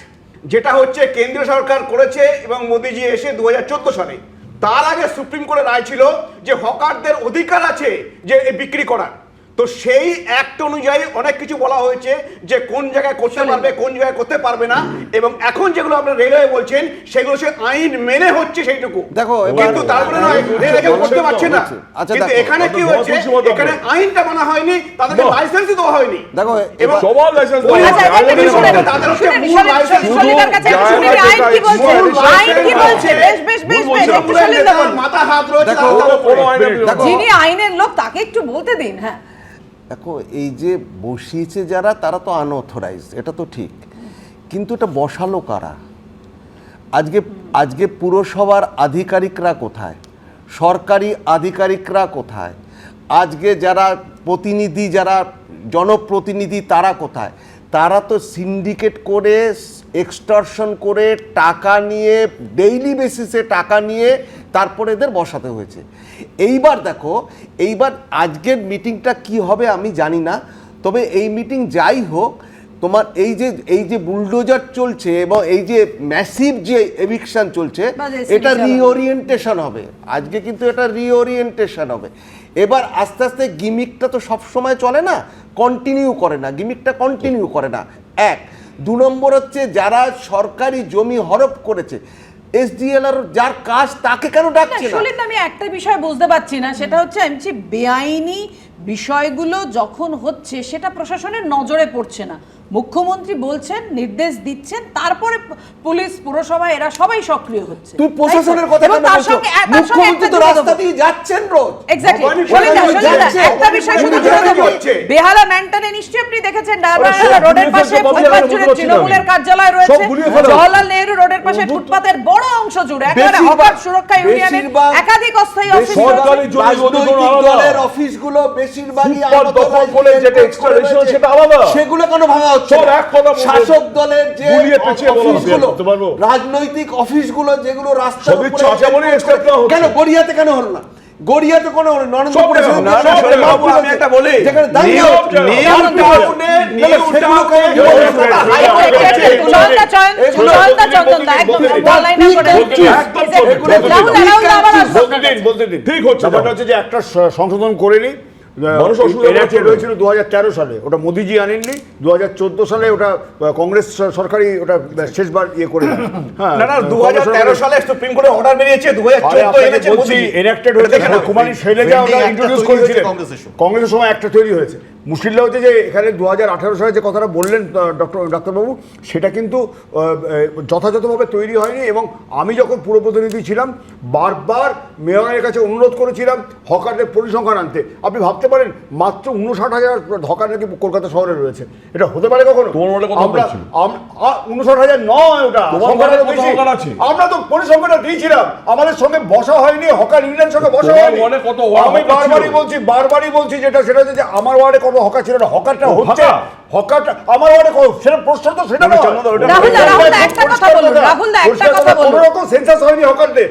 যেটা হচ্ছে কেন্দ্রীয় সরকার করেছে এবং মোদিজি এসে 2014 সালে, তার আগে সুপ্রিম কোর্টের রায় ছিল যে হকারদের অধিকার আছে যে বিক্রি করার। তো সেই অ্যাক্ট অনুযায়ী অনেক কিছু বলা হয়েছে যে কোন জায়গায় করতে পারবে, কোন জায়গায় করতে পারবে না, এবং এখন যেগুলো আপনারা রেলওয়ে বলছেন সেগুলো সে আইন মেনে হচ্ছে সেইটুকু। দেখো, কিন্তু তারপরে নয় রেলওয়ে করতে পারছে না। কিন্তু এখানে কি হয়েছে, এখানে আইনটা মানা হয়নি, তাদেরকে লাইসেন্সই দেওয়া হয়নি। দেখো, এবং সবার লাইসেন্স তাদের হচ্ছে মূল লাইসেন্স। আইন কি বলছে? আইন কি বলছে? বেশ মাথা হাত রয়েছে, যিনি আইনের লোক তাকে একটু বলতে দিন। হ্যাঁ, দেখো, এই যে বসিয়েছে যারা, তারা তো আনঅথরাইজ, এটা তো ঠিক, কিন্তু এটা বসালো কারা? আজকে পুরসভার আধিকারিকরা কোথায়? সরকারি আধিকারিকরা কোথায়? আজকে যারা প্রতিনিধি, যারা জনপ্রতিনিধি, তারা কোথায়? তারা তো সিন্ডিকেট করে, এক্সটর্শন করে, টাকা নিয়ে, ডেইলি বেসিসে টাকা নিয়ে তারপরে এদের বসাতে হয়েছে। এইবার দেখো, এইবার আজকের মিটিংটা কি হবে আমি জানি না, তবে এই মিটিং যাই হোক, তোমার এই যে বুলডোজার চলছে এবং এই যে ম্যাসিভ যে এভিকশন চলছে, এটা রিওরিয়েন্টেশন হবে। আজকে কিন্তু এটা রিওরিয়েন্টেশন হবে। এবার আস্তে আস্তে গিমিকটা তো সব সময় চলে না, কন্টিনিউ করে না, গিমিকটা কন্টিনিউ করে না। 1, 2 নম্বর হচ্ছে যারা সরকারি জমি হরপ করেছে, এসডিএলআর যার কাজ তাকে কেন ডাকছে না? আসলে আমি একটা বিষয় বুঝতে পারছি না, সেটা হচ্ছে আমি বেআইনি বিষয়গুলো যখন হচ্ছে সেটা প্রশাসনের নজরে পড়ছে না। মুখ্যমন্ত্রী বলছেন, নির্দেশ দিচ্ছেন, তারপরে পুলিশ, পুরসভা এরা সবাই সক্রিয় হচ্ছে। তুই প্রশাসনের কথা কেন বলছো? মুখ্যমন্ত্রী তো রাস্তা দিয়ে যাচ্ছেন রোজ। এক্স্যাক্টলি। একটা বিষয় শুধু বেহালা ম্যান্টনে নিশ্চয়ই আপনি দেখেছেন, ডায়মন্ড রোডের পাশে ফুটপাত জুড়ে তৃণমূলের কার্যালয় রয়েছে, জওহরলাল নেহরু রোডের পাশে ফুটপাতের বড় অংশ জুড়ে একেবারে হকার সুরক্ষা ইউনিয়নের একাধিক অস্থায়ী অফিস, সরকারি দলের অফিসগুলো বেশিরভাগই সেগুলো কেন ভাঙা হচ্ছে? শাসক দলের যে অফিসগুলো, রাজনৈতিক অফিসগুলো যেগুলো রাস্তার উপরে, কেন গড়িয়াতে কেন হল না? গড়িয়াতে কোন নরেন্দ্রপুরে ঠিক হচ্ছে। ব্যাপারটা হচ্ছে যে একটা সংশোধন করে নি, হয়েছিল 2013 সালে, ওটা মোদিজি আনেননি। 2014 সালে ওটা কংগ্রেস সরকারই ওটা শেষবার ইয়ে করে। হ্যাঁ, 2013 সালে সুপ্রিম কোর্টের অর্ডার বেরিয়েছে, 2014 এনেছে মোদি, এনঅ্যাক্টেড হয়েছে। কুমারী শৈলজা ওটা ইন্ট্রোডিউস করেছিলেন, কংগ্রেসের সময় একটা তৈরি হয়েছে। মুশকিলটা হচ্ছে যে এখানে 2018 সালে যে কথাটা বললেন ডাক্তারবাবু, সেটা কিন্তু যথাযথভাবে তৈরি হয়নি। এবং আমি যখন পুর প্রতিনিধি ছিলাম, বারবার মেয়রের কাছে অনুরোধ করেছিলাম হকারদের পরিসংখ্যান আনতে। আপনি ভাবতে পারেন, মাত্র 59,000 হকার নাকি কলকাতা শহরে রয়েছে। এটা হতে পারে কখনো? 59,000 নয়, ওটা আমরা তো পরিসংখ্যানটা দিয়েছিলাম, আমাদের সঙ্গে বসা হয়নি, হকার ইউনিয়নের সঙ্গে বসা হয়নি। আমি বারবারই বলছি যেটা, সেটা হচ্ছে যে আমার ওয়ার্ডে কোনো হকার ছিল না, হকারটা হচ্ছে, হকারটা আমার ওয়ার্ডে সেটা প্রশ্ন তো সেটা নয়। কোনো রকম সেন্সাস হয়নি হকারদের।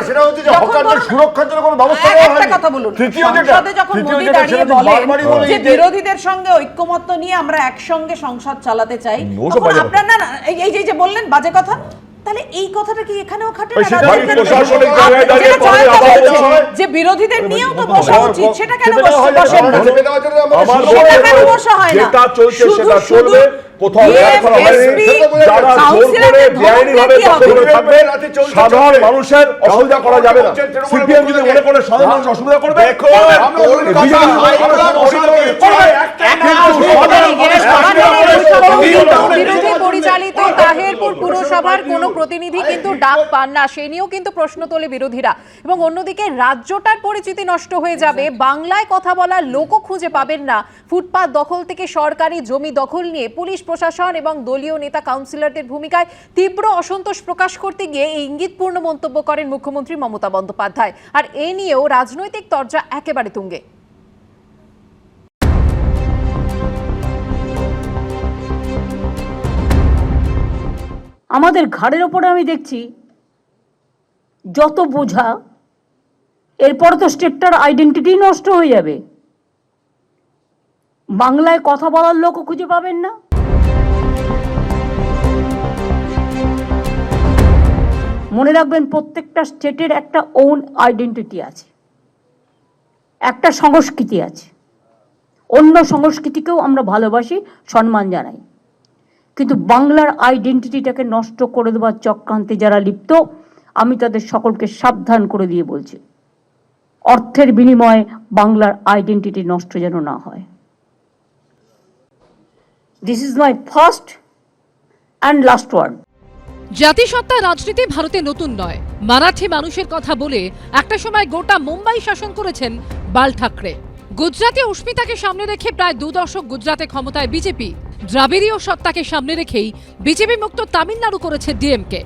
সেটা হচ্ছে যে হকারদের সুরক্ষার জন্য কোনো ব্যবস্থা নেওয়া হয়নি। বিরোধীদের সঙ্গে ঐক্যমত্য নিয়ে আমরা একসঙ্গে সংসদ চালাতে চাই, আপনারা না এই যে বললেন বাজে কথা, তাহলে এই কথাটা কি এখানেও খাটে না? যে বিরোধীদের নিয়েও তো বসা উচিত, সেটা কেন বসেন না? বসা হয় না, শুধু সাধারণ মানুষের অসুবিধা করা যাবে না। সিপিএম যদি মনে করে সাধারণ মানুষ অসুবিধা করবে, বিরোধী পরিচালিত তাহেরপুর পুরসভার কোনো প্রতিনিধি কিন্তু ডাক পান না, সে নিয়েও কিন্তু প্রশ্ন তোলে বিরোধীরা। এবং অন্যদিকে রাজ্যটার পরিচিতি নষ্ট হয়ে যাবে, বাংলায় কথা বলার লোকও খুঁজে পাবেন না। ফুটপাত দখল থেকে সরকারি জমি দখল নিয়ে পুলিশ প্রশাসন এবং দলীয় নেতা কাউন্সিলরদের ভূমিকায় তীব্র অসন্তোষ প্রকাশ করতে গিয়ে এই ইঙ্গিতপূর্ণ মন্তব্য করেন মুখ্যমন্ত্রী মমতা বন্দ্যোপাধ্যায়। আর এ নিয়েও রাজনৈতিক তরজা একেবারে তুঙ্গে। আমাদের ঘাড়ের ওপরে আমি দেখছি যত বোঝা, এরপর তো স্টেটটার আইডেন্টিটি নষ্ট হয়ে যাবে। বাংলায় কথা বলার লোকও খুঁজে পাবেন না। মনে রাখবেন, প্রত্যেকটা স্টেটের একটা ওন আইডেন্টিটি আছে, একটা সংস্কৃতি আছে। অন্য সংস্কৃতিকেও আমরা ভালোবাসি, সম্মান জানাই, কিন্তু বাংলার আইডেন্টিটিটাকে নষ্ট করে দেওয়ার চক্রান্তে যারা লিপ্ত, আমি তাদের সকলকে সাবধান করে দিয়ে বলছি, অর্থের বিনিময়ে বাংলার আইডেন্টিটি নষ্ট যেন না হয়। This is my first and last word. জাতিসত্তা রাজনীতি ভারতে নতুন নয়। মারাঠি মানুষের কথা বলে একটা সময় গোটা মুম্বাই শাসন করেছেন বাল ঠাকরে। গুজরাটে অস্মিতাকে সামনে রেখে প্রায় 2 দশক গুজরাটে ক্ষমতায় বিজেপি। দ্রাবিড়ীয় সত্তাকে সামনে রেখেই বিজেপি মুক্ত তামিলনাড়ু করেছে ডিএমকে।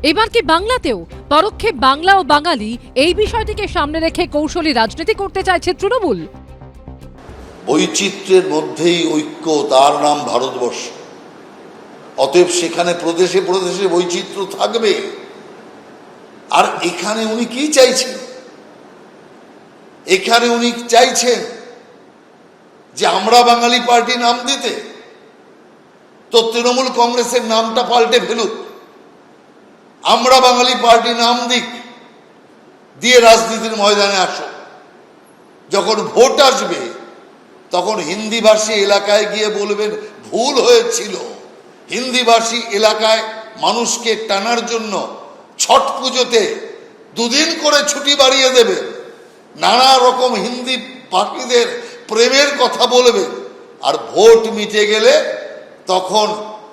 এবার কি বাংলাতেও পরোক্ষে বাংলা ও বাঙালি এই বিষয়টিকে সামনে রেখে কৌশলী রাজনীতি করতে চাইছে তৃণমূল? বৈচিত্র্যের মধ্যেই ঐক্য, তার নাম ভারতবর্ষ। অতএব সেখানে প্রদেশে প্রদেশে বৈচিত্র্য থাকবে। আর এখানে উনি কি চাইছেন? এখানে উনি চাইছেন যে আমরা বাঙালি পার্টি নাম দিতে, তো তৃণমূল কংগ্রেসের নামটা পাল্টে ফেলুক, আমরা বাঙালি পার্টি নাম দিক, দিয়ে রাজনীতির ময়দানে আসো। যখন ভোট আসবে তখন হিন্দিভাষী এলাকায় গিয়ে বলবেন ভুল হয়েছিল। হিন্দিভাষী এলাকায় মানুষকে টানার জন্য ছট পুজোতে 2 দিন করে ছুটি বাড়িয়ে দেবে, নানা রকম হিন্দি পাখিদের প্রেমের কথা বলবেন, আর ভোট মিটে গেলে তখন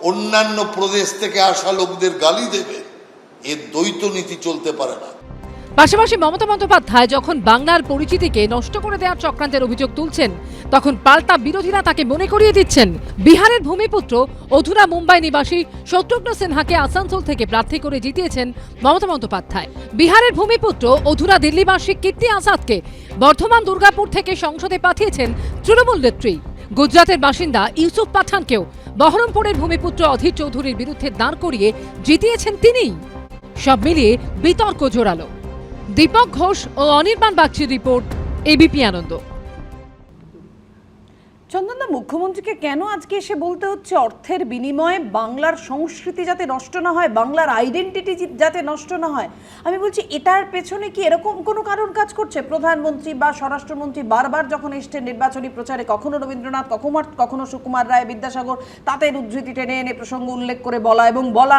অন্যান্য প্রদেশ থেকে আসা লোকদের গালি দেবে। এর দ্বৈত নীতি চলতে পারে না। পাশাপাশি মমতা বন্দ্যোপাধ্যায় যখন বাংলার পরিচিতিকে নষ্ট করে দেওয়ার চক্রান্তের অভিযোগ তুলছেন, তখন পাল্টা বিরোধীরা তাকে মনে করিয়ে দিচ্ছেন বিহারের ভূমিপুত্র অধুরা মুম্বাই নিবাসী শত্রুঘ্ন সিনহাকে আসানসোল থেকে প্রার্থী করে জিতিয়েছেন মমতা বন্দ্যোপাধ্যায়। বিহারের ভূমিপুত্র অধুরা দিল্লিবাসী কীর্তি আজাদকে বর্ধমান দুর্গাপুর থেকে সংসদে পাঠিয়েছেন তৃণমূল নেত্রী। গুজরাটের বাসিন্দা ইউসুফ পাঠানকেও বহরমপুরের ভূমিপুত্র অধীর চৌধুরীর বিরুদ্ধে দাঁড় করিয়ে জিতিয়েছেন তিনিই। সব মিলিয়ে বিতর্ক জোরালো। দীপক ঘোষ ও অনির্বাণ বাগচির রিপোর্ট, এবিপি আনন্দ। চন্দনদা, মুখ্যমন্ত্রীকে কেন আজকে এসে বলতে হচ্ছে অর্থের বিনিময়ে বাংলার সংস্কৃতি যাতে নষ্ট না হয়, বাংলার আইডেন্টিটি যাতে নষ্ট না হয়? আমি বলছি এটার পেছনে কি এরকম কোনো কারণ কাজ করছে? প্রধানমন্ত্রী বা স্বরাষ্ট্রমন্ত্রী বারবার যখন এসছেন নির্বাচনী প্রচারে, কখনো রবীন্দ্রনাথ, কখনো সুকুমার রায়, বিদ্যাসাগর, তাদের উদ্ধৃতি টেনে এনে প্রসঙ্গ উল্লেখ করে বলা এবং বলা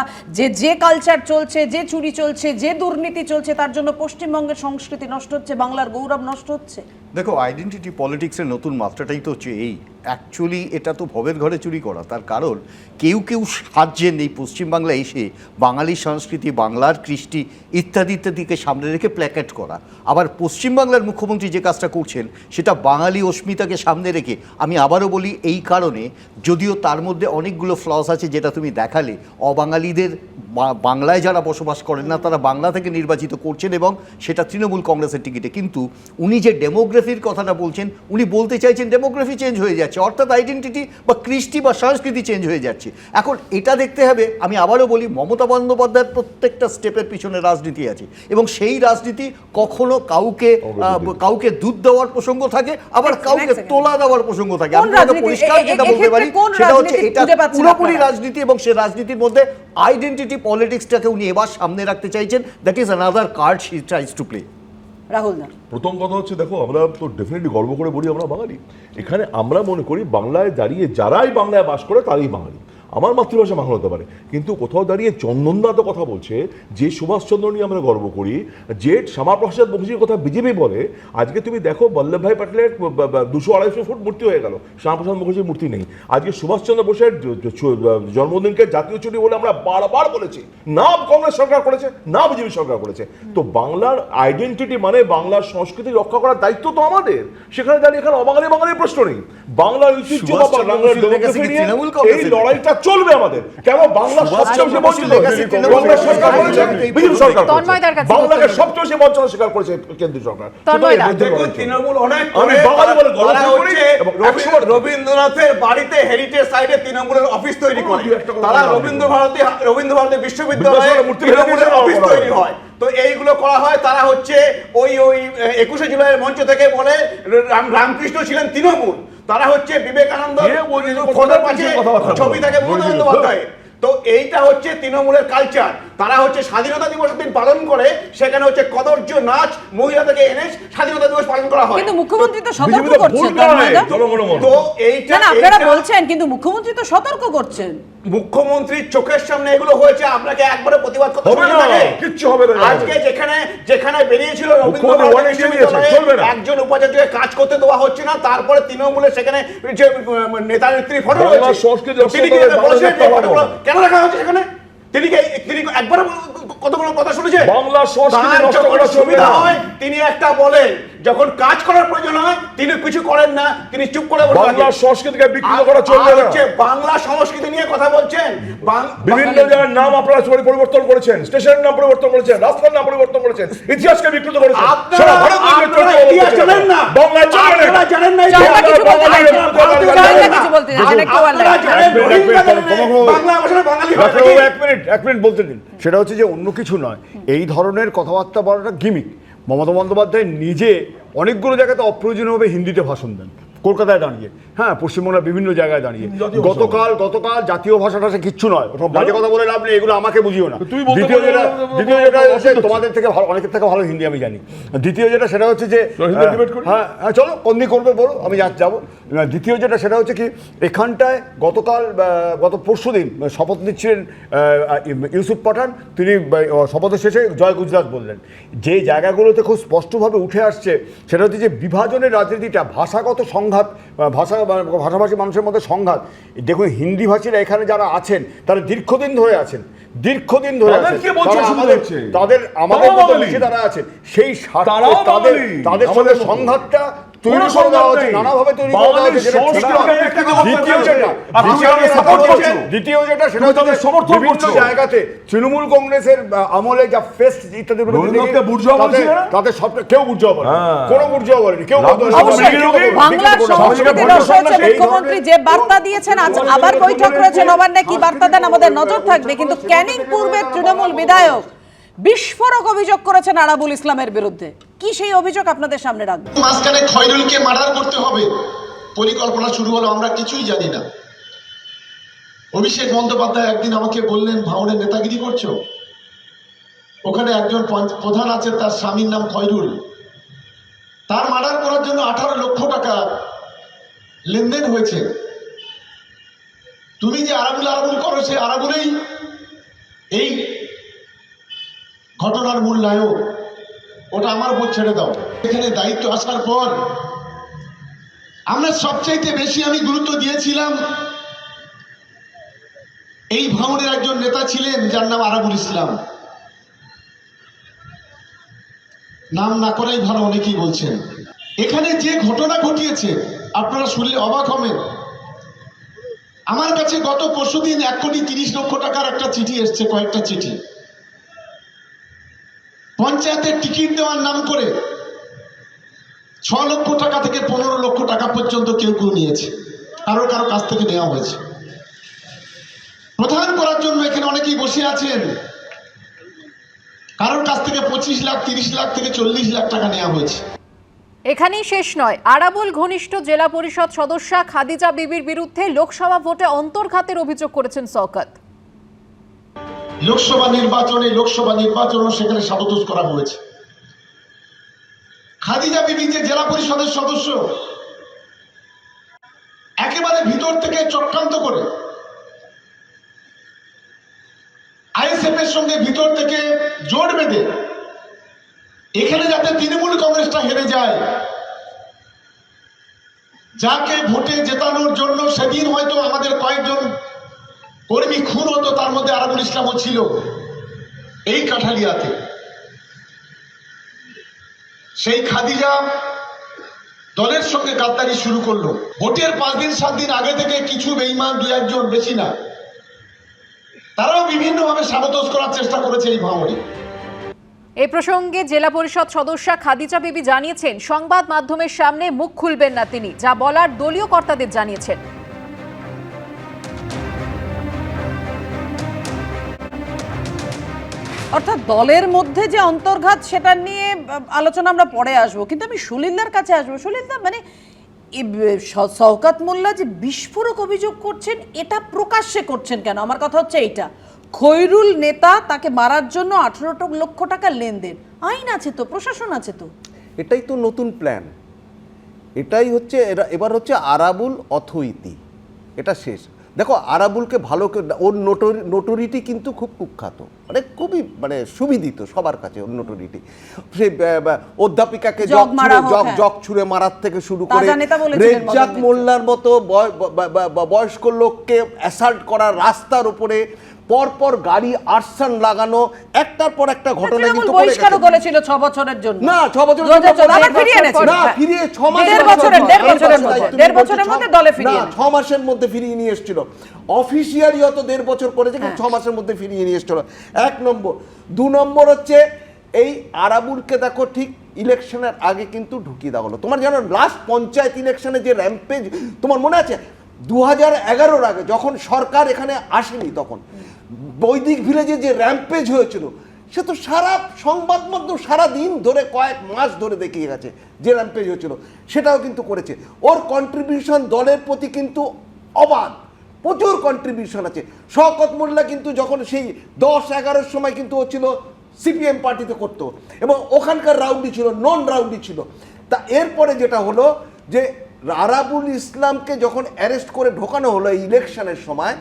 যে কালচার চলছে, যে চুরি চলছে, যে দুর্নীতি চলছে, তার জন্য পশ্চিমবঙ্গের সংস্কৃতি নষ্ট হচ্ছে, বাংলার গৌরব নষ্ট হচ্ছে। দেখো, আইডেন্টিটি পলিটিক্সের নতুন মাত্রাটাই তো হচ্ছে এই, অ্যাকচুয়ালি এটা তো ভবের ঘরে চুরি করা। তার কারণ কেউ সাহায্যে নেই পশ্চিমবাংলায় এসে বাঙালি সংস্কৃতি, বাংলার কৃষ্টি ইত্যাদিকে সামনে রেখে প্ল্যাকেট করা। আবার পশ্চিমবাংলার মুখ্যমন্ত্রী যে কাজটা করছেন সেটা বাঙালি অস্মিতাকে সামনে রেখে, আমি আবারও বলি এই কারণে, যদিও তার মধ্যে অনেকগুলো ফ্লস আছে যেটা তুমি দেখালে, অবাঙালিদের বাংলায় যারা বসবাস করেন না তারা বাংলা থেকে নির্বাচিত করছেন এবং সেটা তৃণমূল কংগ্রেসের টিকিটে। কিন্তু উনি যে ডেমোগ্রাফির কথাটা বলছেন, উনি বলতে চাইছেন ডেমোগ্রাফি চেঞ্জ হয়ে যাচ্ছে, অর্থাৎ আইডেন্টিটি বা কৃষ্টি বা সংস্কৃতি চেঞ্জ হয়ে যাচ্ছে। এখন এটা দেখতে হবে, আমি আবারও বলি মমতা বন্দ্যোপাধ্যায়ের প্রত্যেকটা স্টেপের পিছনে রাজনীতি আছে এবং সেই রাজনীতি কখনো কাউকে দুধ দেওয়ার প্রসঙ্গ থাকে, আবার কাউকে তোলা দেওয়ার প্রসঙ্গ থাকে। আমি পরিষ্কার যেটা বলতে পারি সেটা হচ্ছে এটা পুরোপুরি রাজনীতি এবং সেই রাজনীতির মধ্যে আইডেন্টিটি পলিটিক্সটাকে উনি এবার সামনে রাখতে চাইছেন। That is another card she tries to play. Rahul da, প্রথম কথা হচ্ছে, দেখো আমরা তো ডেফিনেটলি গর্ব করে বলি আমরা বাঙালি। এখানে আমরা মনে করি বাংলায় দাঁড়িয়ে যারাই বাংলায় বাস করে তারাই বাঙালি। আমার মাতৃভাষা বাংলা হতে পারে, কিন্তু কোথাও দাঁড়িয়ে চন্দনদা তো কথা বলছে যে সুভাষচন্দ্র নিয়ে আমরা গর্ব করি, যে শ্যামাপ্রসাদ মুখার্জির কথা বিজেপি বলে। আজকে তুমি দেখো বল্লভভাই প্যাটেলের 200-250 ফুট মূর্তি হয়ে গেল, শ্যামাপ্রসাদ মুখার্জির মূর্তি নেই। আজকে সুভাষচন্দ্র বোসের জন্মদিনকে জাতীয় ছুটি বলে আমরা বারবার বলেছি, না কংগ্রেস সরকার করেছে না বিজেপি সরকার করেছে। তো বাংলার আইডেন্টিটি মানে বাংলার সংস্কৃতি রক্ষা করার দায়িত্ব তো আমাদের। সেখানে দাঁড়িয়ে এখানে অবাঙালি বাঙালির প্রশ্ন নেই, বাংলার ঐতিহ্য বা বাংলার ডেমোক্রেসি নিয়ে এই লড়াইটা চলবে আমাদের। কেন বাংলা সবচেয়ে বেশি বঞ্চিত কংগ্রেস সরকার করেছে, বিজেপি সরকার করেছে, বাংলাকে সবচেয়ে বেশি বঞ্চনা স্বীকার করেছে কেন্দ্রীয় সরকার। তৃণমূল অনেক রবীন্দ্রনাথের বাড়িতে হেরিটেজ সাইডে তৃণমূলের অফিস তৈরি করে, তারা রবীন্দ্র ভারতী বিশ্ববিদ্যালয়ে তৃণমূলের অফিস তৈরি হয়। তো এইগুলো করা হয়, তারা হচ্ছে ওই 21শে জুলাইয়ের মঞ্চ থেকে বলে রামকৃষ্ণ ছিলেন তৃণমূল, তারা হচ্ছে বিবেকানন্দ ছবি থাকে মমতা বন্দ্যোপাধ্যায়। তো এইটা হচ্ছে তৃণমূলের কালচার। তারা হচ্ছে স্বাধীনতা দিবসের দিন পালন করে, সেখানে হচ্ছে কদর্য নাচ মহিলাদেরকে এনে স্বাধীনতা দিবস পালন করা হয়। কিন্তু মুখ্যমন্ত্রী তো সতর্ক করছেন, তো এইটা আপনারা বলছেন, কিন্তু মুখ্যমন্ত্রী তো সতর্ক করছেন। মুখ্যমন্ত্রীর চোখের সামনে এগুলো হয়েছে, আপনাকে একবারে প্রতিবাদ করতে হবে না, কিচ্ছু হবে না। আজকে যেখানে বেরিয়েছিল রবীন্দ্র ভারতী বিশ্ববিদ্যালয়ে একজন উপাচার্যকে কাজ করতে দেওয়া হচ্ছে না, তারপরে তৃণমূলের সেখানে যে নেতা নেত্রী ফটো রয়েছে, তিনি কি বলেছেন কেন রাখা হচ্ছে সেখানে? তিনি একবার কতগুলো কথা শুনেছে, বাংলা সংস্কৃতি নষ্ট করার সুবিধা হয় তিনি একটা বলেন, যখন কাজ করার প্রয়োজন হয় তিনি কিছু করেন না, তিনি চুপ করে বসে থাকেন। বাংলা সংস্কৃতিকে বিকৃত করা চলবে না। বাংলা সংস্কৃতি নিয়ে কথা বলছেন, বিভিন্ন জায়গার নাম আপনারা পরিবর্তন করেছেন, স্টেশনের নাম পরিবর্তন করেছেন, রাস্তার নাম পরিবর্তন করেছেন, ইতিহাসকে বিকৃত করেছেন। আপনারা ইতিহাস জানেন না, বাংলায় চলবে না, জানেন না, বাংলা এখানে বাঙালি হয় ডাক্তারবাবু, নাকি? এক মিনিট বলতে দিন। সেটা হচ্ছে যে অন্য কিছু নয়, এই ধরনের কথাবার্তা বলাটা গিমিক। মমতা বন্দ্যোপাধ্যায় নিজে অনেকগুলো জায়গাতে অপ্রয়োজনীয়ভাবে হিন্দিতে ভাষণ দেন, কলকাতায় দাঁড়িয়ে, হ্যাঁ, পশ্চিমবাংলার বিভিন্ন জায়গায় দাঁড়িয়ে। গতকাল গজাতীয় ভাষাটা সে কিচ্ছু নয়, ওসব বাজে কথা বলে লাভ নেই, এগুলো আমাকে বুঝিও না। দ্বিতীয় যেটা হচ্ছে, তোমাদের থেকে ভালো, অনেকের থেকে ভালো হিন্দি আমি জানি। দ্বিতীয় যেটা সেটা হচ্ছে যে, হ্যাঁ হ্যাঁ চলো কোনদিন করবে বলো, আমি যাবো। দ্বিতীয় যেটা সেটা হচ্ছে কি, এখানটায় গত পরশু দিন শপথ নিচ্ছিলেন ইউসুফ পাঠান, তিনি শপথের শেষে জয় গুজরাট বললেন। যে জায়গাগুলোতে খুব স্পষ্টভাবে উঠে আসছে সেটা হচ্ছে যে বিভাজনের রাজনীতিটা, ভাষাগত সংঘাত, ভাষাভাষী মানুষের মধ্যে সংঘাত। দেখুন, হিন্দি ভাষীরা এখানে যারা আছেন তারা দীর্ঘদিন ধরে আছেন, তাদের আমাদের মতো বেশি তারা আছেন, সেই তাদের সঙ্গে সংঘাতটা তৈরি করে দেওয়া হচ্ছে, নানাভাবে তৈরি করে দেওয়া হচ্ছে। দ্বিতীয় যেটা সেটা হচ্ছে বিভিন্ন জায়গাতে তৃণমূল কংগ্রেসের আমলে যা ফেস্ট ইত্যাদি, তাদের সব কেউ বুঝতে পারে, কোনো বুঝতে পারেনি কেউ। বাংলার সংস্কৃতি নষ্ট হচ্ছে, মুখ্যমন্ত্রী যে বার্তা দিয়েছেন, আজ আবার বৈঠক রয়েছে নবান্নে, কি বার্তা দেন আমাদের নজর থাকবে। কিন্তু ক্যানিং পূর্বের তৃণমূল বিধায়ক বিস্ফোরক অভিযোগ করেছেন আরাবুল ইসলামের বিরুদ্ধে। কি সেই অভিযোগ আপনাদের সামনে রাখবো। মাঝখানে খয়রুলকে মার্ডার করতে হবে পরিকল্পনা শুরু হলো, আমরা কিছুই জানি না। অভিষেক বন্দ্যোপাধ্যায় একদিন আমাকে বললেন, ভাঙড়ে নেতাগিরি করছো, ওখানে একজন প্রধান আছে, তার স্বামীর নাম খয়রুল, তার মার্ডার করার জন্য 18 লক্ষ টাকা লেনদেন হয়েছে। তুমি যে আরাবুল করো, সে আরাবুলেই এই ঘটনার মূল নায়ক, ওটা আমার উপর ছেড়ে দাও। এখানে দায়িত্ব আসার পর আমরা সবচাইতে বেশি আমি গুরুত্ব দিয়েছিলাম, এই ভাঙড়ের একজন নেতা ছিলেন যার নাম আরাবুল ইসলাম, নাম না করাই ভালো, অনেকেই বলছেন। এখানে যে ঘটনা ঘটিয়েছে আপনারা শুনলে অবাক হবেন। আমার কাছে গত পরশুদিন 1,30,00,000 টাকার একটা চিঠি এসছে, কয়েকটা চিঠি, পঞ্চায়েতের টিকিট দেওয়ার নাম করে 6 লক্ষ টাকা থেকে 15 লক্ষ টাকা পর্যন্ত কেউ নিয়েছে, কারো কাছ থেকে নেওয়া হয়েছে। প্রধান করার জন্য এখানে অনেকেই বসে আছেন, কারোর কাছ থেকে 25 লাখ, 30 লাখ থেকে 40 লাখ টাকা নেওয়া হয়েছে। এখানেই শেষ নয়, আরাবুল ঘনিষ্ঠ জেলা পরিষদ সদস্যা খাদিজা বিবির বিরুদ্ধে লোকসভা ভোটে অন্তর্ঘাতের অভিযোগ করেছেন শওকত। লোকসভা নির্বাচনও সেখানে সাবতোষ করা হয়েছে। খাদিজা বিবি যে জেলা পরিষদের সদস্য, একেবারে ভিতর থেকে চক্রান্ত করে আইএসএফ এর সঙ্গে ভিতর থেকে জোট বেঁধে এখানে যাতে তৃণমূল কংগ্রেসটা হেরে যায়, যাকে ভোটে জেতানোর জন্য সেদিন হয়তো আমাদের কয়েকজন কর্মী খুন হতো, তার মধ্যে আরাবুল ইসলামও ছিল এই কাঠালিয়াতে। সেই খাদিজা দলের সঙ্গে গাদ্দারি শুরু করলো। ভোটের 5 দিন 7 দিন আগে থেকে কিছু বেঈমান, 2-1 জন, বেশি না, তারাও বিভিন্নভাবে সাবতোষ করার চেষ্টা করেছে এই ভাঙড়ে। এই প্রসঙ্গে জেলা পরিষদ সদস্যা খাদিজা বিবি জানিয়েছেন, সংবাদ মাধ্যমের সামনে মুখ খুলবেন না তিনি, যা বলার দলীয় কর্তাদের জানিয়েছেন। অর্থাৎ দলের মধ্যে যে অন্তর্ঘাত, সেটা নিয়ে আলোচনা আমরা পরে আসবো, কিন্তু আমি সলিলদার কাছে আসবো। সলিলদা, মানে শওকত মোল্লা যে বিস্ফোরক অভিযোগ করছেন, এটা প্রকাশ্যে করছেন কেন? আমার কথা হচ্ছে এইটা, খৈরুল নেতা, তাকে মারার জন্য 18 লক্ষ টাকা লেনদেন, আইন আছে তো, প্রশাসন আছে তো। এটাই তো নতুন প্ল্যান, এটাই হচ্ছে এবার হচ্ছে আরাবুল অথরিটি, এটা শেষ। দেখো, আরাবুলকে ভালো, ওর নোটোরিটি কিন্তু খুব কুখ্যাত, মানে খুবই মানে সুবিদিত সবার কাছে ওর নোটোরিটি। সে অধ্যাপিকাকে জগ ছুঁড়ে মারার থেকে শুরু করে রেজ্জাক মোল্লার মতো বয়স্ক লোককে অ্যাসাল্ট করা, রাস্তার উপরে পরপর গাড়ি আর্সান লাগানো, একটার পর একটা ঘটনা কিন্তু বহিষ্কারও করেছিল 6 বছরের জন্য। না, 6 বছর ফিরিয়ে 6 মধ্যে দলে ফিরিয়ে 6 মাসের মধ্যে ফিরিয়ে নিয়ে এসেছিল। অফিসিয়ালি হয়তো 1.5 বছর করেছে, কিন্তু 6 মাসের মধ্যে ফিরিয়ে নিয়ে এসেছিল। 1 নম্বর। 2 নম্বর হচ্ছে এই আরাবুলকে দেখো, ঠিক ইলেকশনের আগে কিন্তু ঢুকিয়ে দেওয়া হলো। তোমার জানো, লাস্ট পঞ্চায়েত ইলেকশনে যে র্যাম্পেজ, তোমার মনে আছে? 2011-র আগে যখন সরকার এখানে আসেনি, তখন বৈদিক ভিলেজে যে র্যাম্পেজ হয়েছিল সে তো সারা সংবাদ মাধ্যম সারা দিন ধরে কয়েক মাস ধরে দেখিয়ে গেছে যে র্যাম্পেজ হয়েছিল, সেটাও কিন্তু করেছে। ওর কন্ট্রিবিউশন দলের প্রতি কিন্তু অবাধ, প্রচুর কন্ট্রিবিউশন আছে। শওকত মোল্লা কিন্তু যখন সেই 10-11-র সময় কিন্তু ও ছিল সিপিএম পার্টিতে করতো, এবং ওখানকার রাউন্ডি ছিল, নন রাউন্ডি ছিল। তা এরপরে যেটা হলো যে আরাবুল ইসলামকে যখন অ্যারেস্ট করে ঢোকানো হলো ইলেকশনের সময়,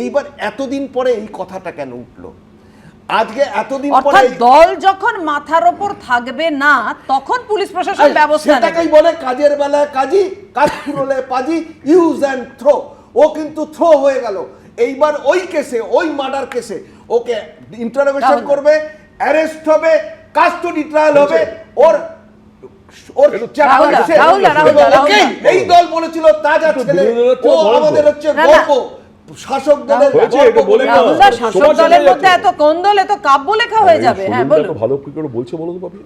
এইবার এতদিন পরে এই কথাটা কেন উঠলো? আজকে এতদিন পরে দল যখন মাথার ওপর থাকবে না তখন পুলিশ প্রশাসন ব্যবস্থা নেবে, সেটাকেই বলে কাজের বেলায় কাজী, কাজ ফুরলে পাজি, ইউজ অ্যান্ড থ্রো। ও কিন্তু থ্রো হয়ে গেল। এইবার ওই কেসে, ওই মার্ডার কেসে ওকে ইন্টারোগেশন করবে, অ্যারেস্ট হবে, কাস্টডি ট্রায়াল হবে। ওর এই দল বলেছিল তাজা ছেলে, ও আমাদের হচ্ছে গর্ব, শাসক দলের শাসক দলের মধ্যে এত কোন্দল, এত কাব্য লেখা হয়ে যাবে। হ্যাঁ বলুন, ভালো কি করে বলছে বলো তো পাপি?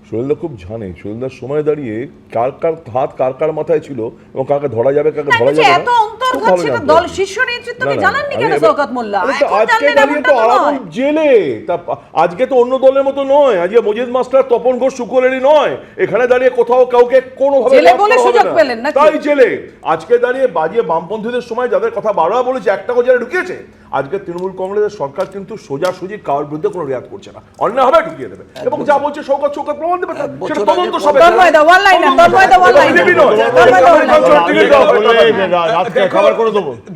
শৈলদা খুব জানে, শৈলদার সময় দাঁড়িয়ে কার কার হাত কার কার মাথায় ছিল এবং কাকে ধরা যাবে কাকে ধরা যাবে না, এত অন্তর্ঘাত সেটা দল শীর্ষ নেতৃত্বকে জানাননি কেন শওকত মোল্লা? আজকে দাঁড়িয়ে তো আরাবুল জেলে, তা আজকে তো অন্য দলের মতো নয়, আজকে মজিদ মাস্টার, তপন ঘোষ, শুকুলেরই নয়, এখানে দাঁড়িয়ে কোথাও কাউকে কোনোভাবে জেলে বলে সুযোগ পেলেন না, তাই জেলে। আজকে দাঁড়িয়ে বাজিয়ে বামপন্থীদের সময় যাদের কথা বারবার বলেছে একটা জেলে ঢুকিয়েছে, আজকে তৃণমূল কংগ্রেসের সরকার কিন্তু সোজাসুজি কারোর বিরুদ্ধে কোনো রেয়াত করছে না, অন্যায় হবে ঢুকিয়ে দেবে, এবং যা বলছে শওকত প্রমাণ দেবে, সেটা তদন্ত সবে।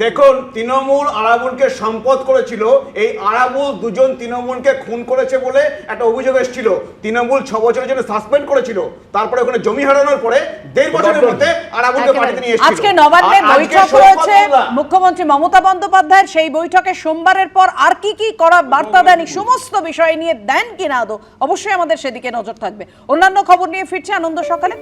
দেখুন, তৃণমূল আরাবুলকে সম্পদ করেছিল, এই আরাবুল দুজন তৃণমূলকে খুন করেছে বলে একটা অভিযোগ এসেছিল, তৃণমূল 6 বছরের জন্য সাসপেন্ড করেছিল, তারপরে ওখানে জমি হারানোর পরে 1.5 বছরের মধ্যে আরাবুলকে পার্টিতে নিয়ে এসেছিল। আজকে নবান্নে বৈঠক হয়েছে মুখ্যমন্ত্রী মমতা বন্দ্যোপাধ্যায়ের, সেই বৈঠকে সোমবারের পর আর কি কি করার বার্তা দেন, সমস্ত বিষয় নিয়ে দেন কিনা আদৌ, অবশ্যই আমাদের সেদিকে নজর থাকবে। অন্যান্য খবর নিয়ে ফিরছে আনন্দ সকালে।